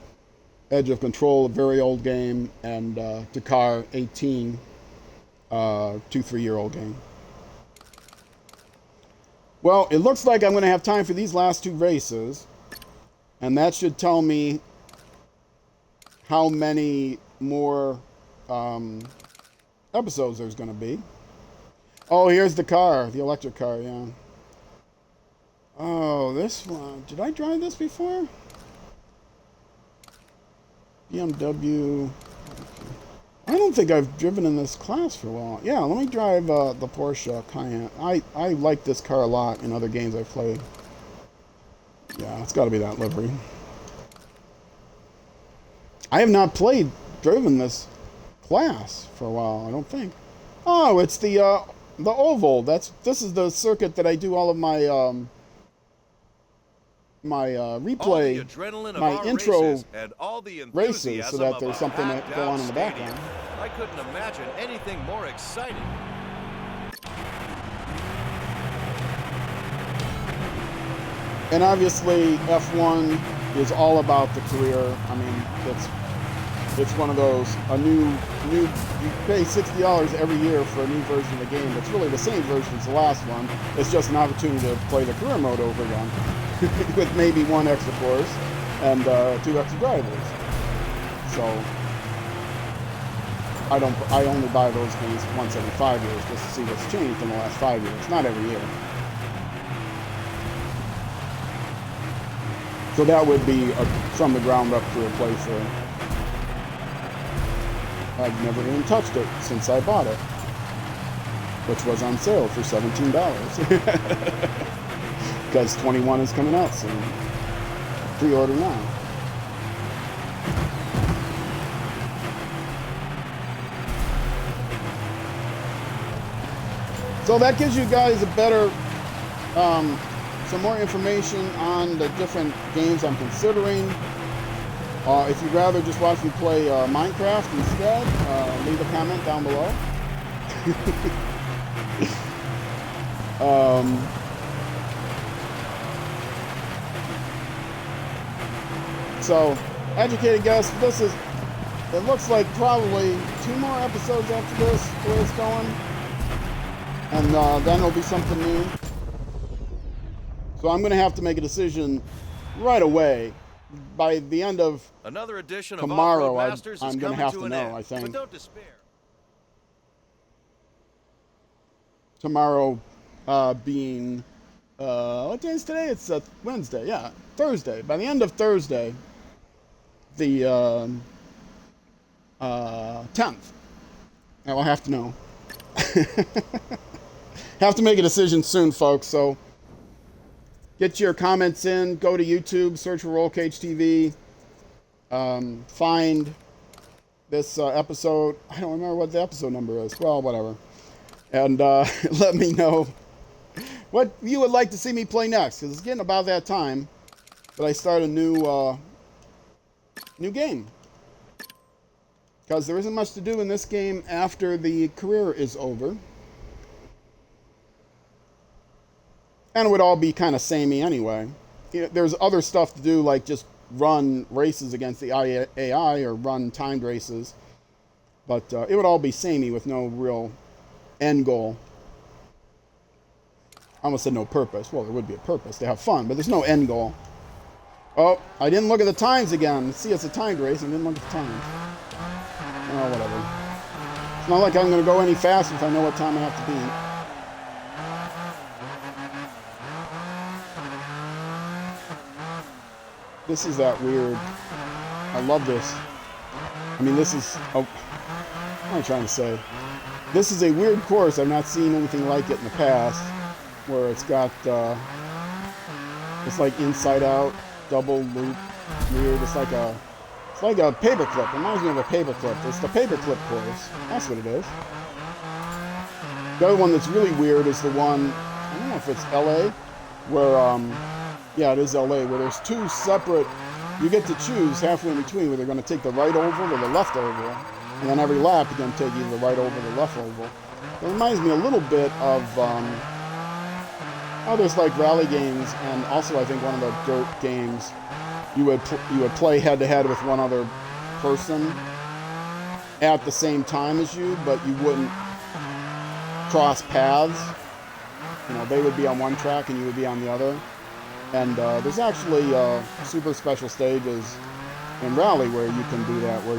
Edge of Control, a very old game, and Dakar 18, 2-3-year-old game. Well, it looks like I'm going to have time for these last two races, and that should tell me how many more episodes there's going to be. Oh, here's the car, the electric car, yeah. Oh, this one. Did I drive this before? BMW. I don't think I've driven in this class for a while. Yeah, let me drive the Porsche Cayenne. I like this car a lot in other games I've played. Yeah, it's got to be that livery. I have not driven this class for a while, I don't think. Oh, it's the oval. This is the circuit that I do all of my replay, my intro races, so that there's something to go on in the background. I couldn't imagine anything more exciting. And obviously, F1 is all about the career. I mean, it's one of those, you pay $60 every year for a new version of the game. It's really the same version as the last one. It's just an opportunity to play the career mode over again. With maybe one extra course and 2 extra drivers. So I only buy those games once every 5 years just to see what's changed in the last 5 years, not every year. So that would be a from the ground up career playthrough. I've never even touched it since I bought it, which was on sale for $17. Because 21 is coming out soon. Pre-order now. So that gives you guys a better, some more information on the different games I'm considering. If you'd rather just watch me play Minecraft instead, leave a comment down below. So, educated guess, it looks like probably 2 more episodes after this, the way it's going. And then there'll be something new. So I'm going to have to make a decision right away. By the end of another edition tomorrow, of I'm going to have to know, I think. But don't despair. Tomorrow being, what day is today? It's Wednesday, yeah, Thursday. By the end of Thursday, the 10th, I will have to know. Have to make a decision soon, folks, so get your comments in. Go to YouTube, search for Roll Cage TV. Find this episode. I don't remember what the episode number is. Well, whatever. And let me know what you would like to see me play next, because it's getting about that time that I start a new game. Because there isn't much to do in this game after the career is over. And it would all be kind of samey anyway. You know, there's other stuff to do, like just run races against the AI or run timed races. But it would all be samey with no real end goal. I almost said no purpose. Well, there would be a purpose to have fun, but there's no end goal. Oh, I didn't look at the times again. See, it's a timed race. I didn't look at the times. Oh, whatever. It's not like I'm going to go any faster if I know what time I have to beat. This is that weird. I love this. I mean, this is. Oh, what am I trying to say? This is a weird course. I've not seen anything like it in the past, where it's got. It's like inside out, double loop, weird. It's like a paperclip. It reminds me of a paperclip. It's the paperclip course. That's what it is. The other one that's really weird is the one. I don't know if it's LA, where yeah, it is LA, where there's two separate, you get to choose halfway in between whether they're going to take the right oval or the left oval. And then every lap you're going to take either the right oval or the left oval. It reminds me a little bit of, there's like rally games, and also I think one of the dirt games, you would play head-to-head with one other person at the same time as you, but you wouldn't cross paths. You know, they would be on one track and you would be on the other. And there's actually super special stages in Rally where you can do that, where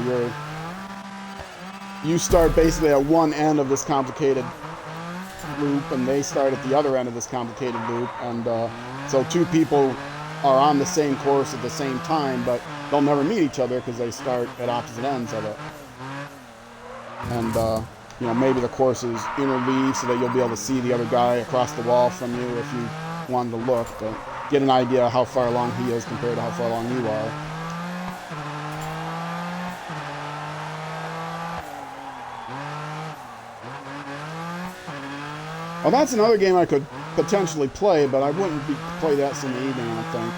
you start basically at one end of this complicated loop, and they start at the other end of this complicated loop, and so two people are on the same course at the same time, but they'll never meet each other because they start at opposite ends of it. And you know, maybe the courses interleave so that you'll be able to see the other guy across the wall from you if you wanted to look, but get an idea how far along he is compared to how far along you are. Well, that's another game I could potentially play, but I wouldn't play that in the evening, I don't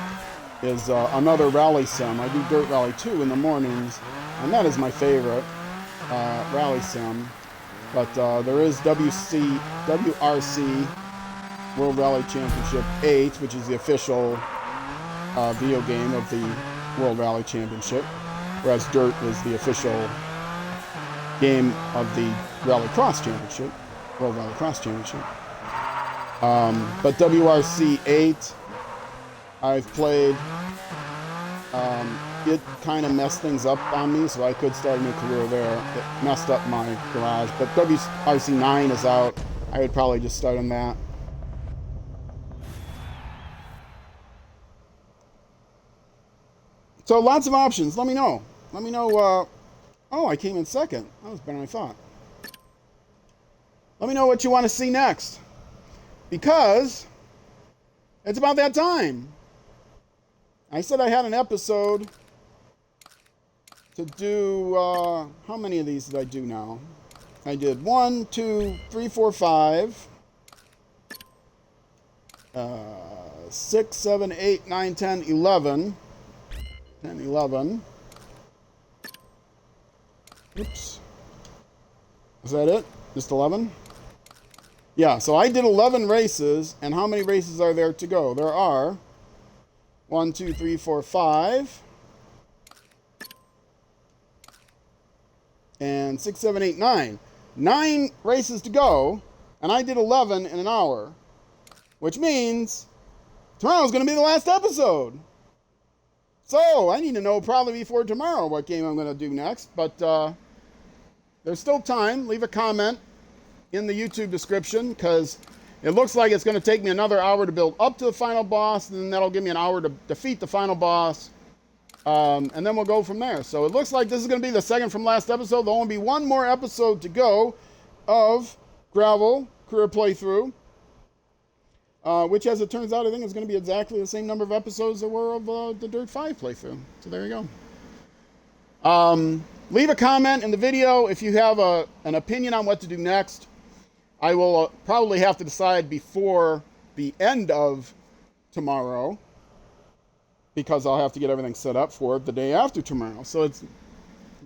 think, is another rally sim. I do Dirt Rally 2 in the mornings, and that is my favorite rally sim. But there is WRC World Rally Championship 8, which is the official video game of the World Rally Championship, whereas Dirt is the official game of the Rally Cross Championship, World Rally Cross Championship. But WRC 8, I've played. It kind of messed things up on me, so I could start a new career there. It messed up my garage, but WRC 9 is out. I would probably just start on that. So lots of options. Let me know. Let me know. Oh, I came in second. That was better than I thought. Let me know what you want to see next, because it's about that time. I said I had an episode to do. How many of these did I do now? I did 1, 2, 3, 4, 5, 6, 7, 8, 9, 10, 11. 10, 11. Oops. Is that it? Just 11? Yeah, so I did 11 races, and how many races are there to go? There are 1, 2, 3, 4, 5, and 6, 7, 8, 9. 9 races to go, and I did 11 in an hour, which means tomorrow's going to be the last episode. So I need to know probably before tomorrow what game I'm going to do next, but there's still time. Leave a comment in the YouTube description, because it looks like it's going to take me another hour to build up to the final boss, and then that'll give me an hour to defeat the final boss, and then we'll go from there. So it looks like this is going to be the second from last episode. There'll only be one more episode to go of Gravel Career Playthrough. which, as it turns out, I think is going to be exactly the same number of episodes there were of the Dirt 5 playthrough. So there you go. Leave a comment in the video if you have an opinion on what to do next. I will probably have to decide before the end of tomorrow, because I'll have to get everything set up for it the day after tomorrow. So it's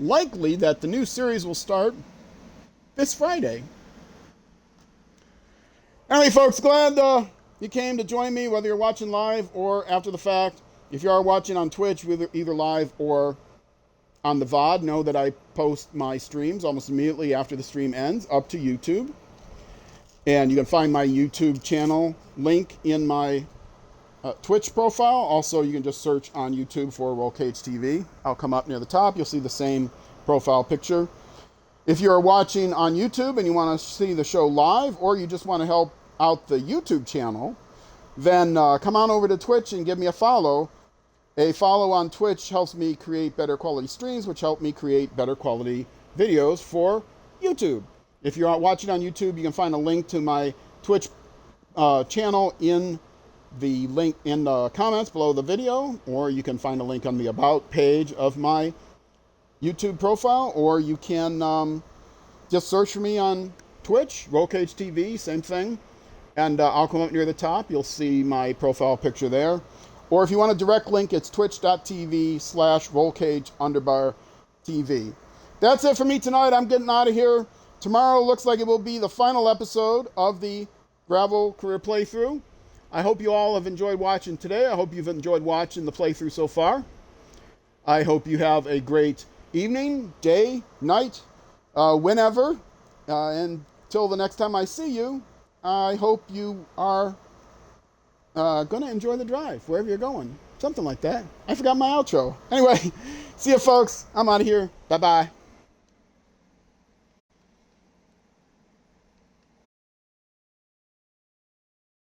likely that the new series will start this Friday. Anyway, folks, glad you came to join me, whether you're watching live or after the fact. If you are watching on Twitch, either live or on the VOD, know that I post my streams almost immediately after the stream ends up to YouTube. And you can find my YouTube channel link in my Twitch profile. Also, you can just search on YouTube for Roll Cage TV. I'll come up near the top. You'll see the same profile picture. If you're watching on YouTube and you want to see the show live, or you just want to help out the YouTube channel, then come on over to Twitch and give me a follow. A follow on Twitch helps me create better quality streams, which help me create better quality videos for YouTube. If you're watching on YouTube, you can find a link to my Twitch channel in the link in the comments below the video, or you can find a link on the About page of my YouTube profile, or you can just search for me on Twitch, Roll Cage TV, same thing, and I'll come up near the top. You'll see my profile picture there. Or if you want a direct link, it's twitch.tv/rollcage_TV. That's it for me tonight. I'm getting out of here. Tomorrow looks like it will be the final episode of the Gravel Career Playthrough. I hope you all have enjoyed watching today. I hope you've enjoyed watching the playthrough so far. I hope you have a great evening, day, night, whenever. Until the next time I see you, I hope you are going to enjoy the drive, wherever you're going. Something like that. I forgot my outro. Anyway, see you folks. I'm out of here. Bye-bye.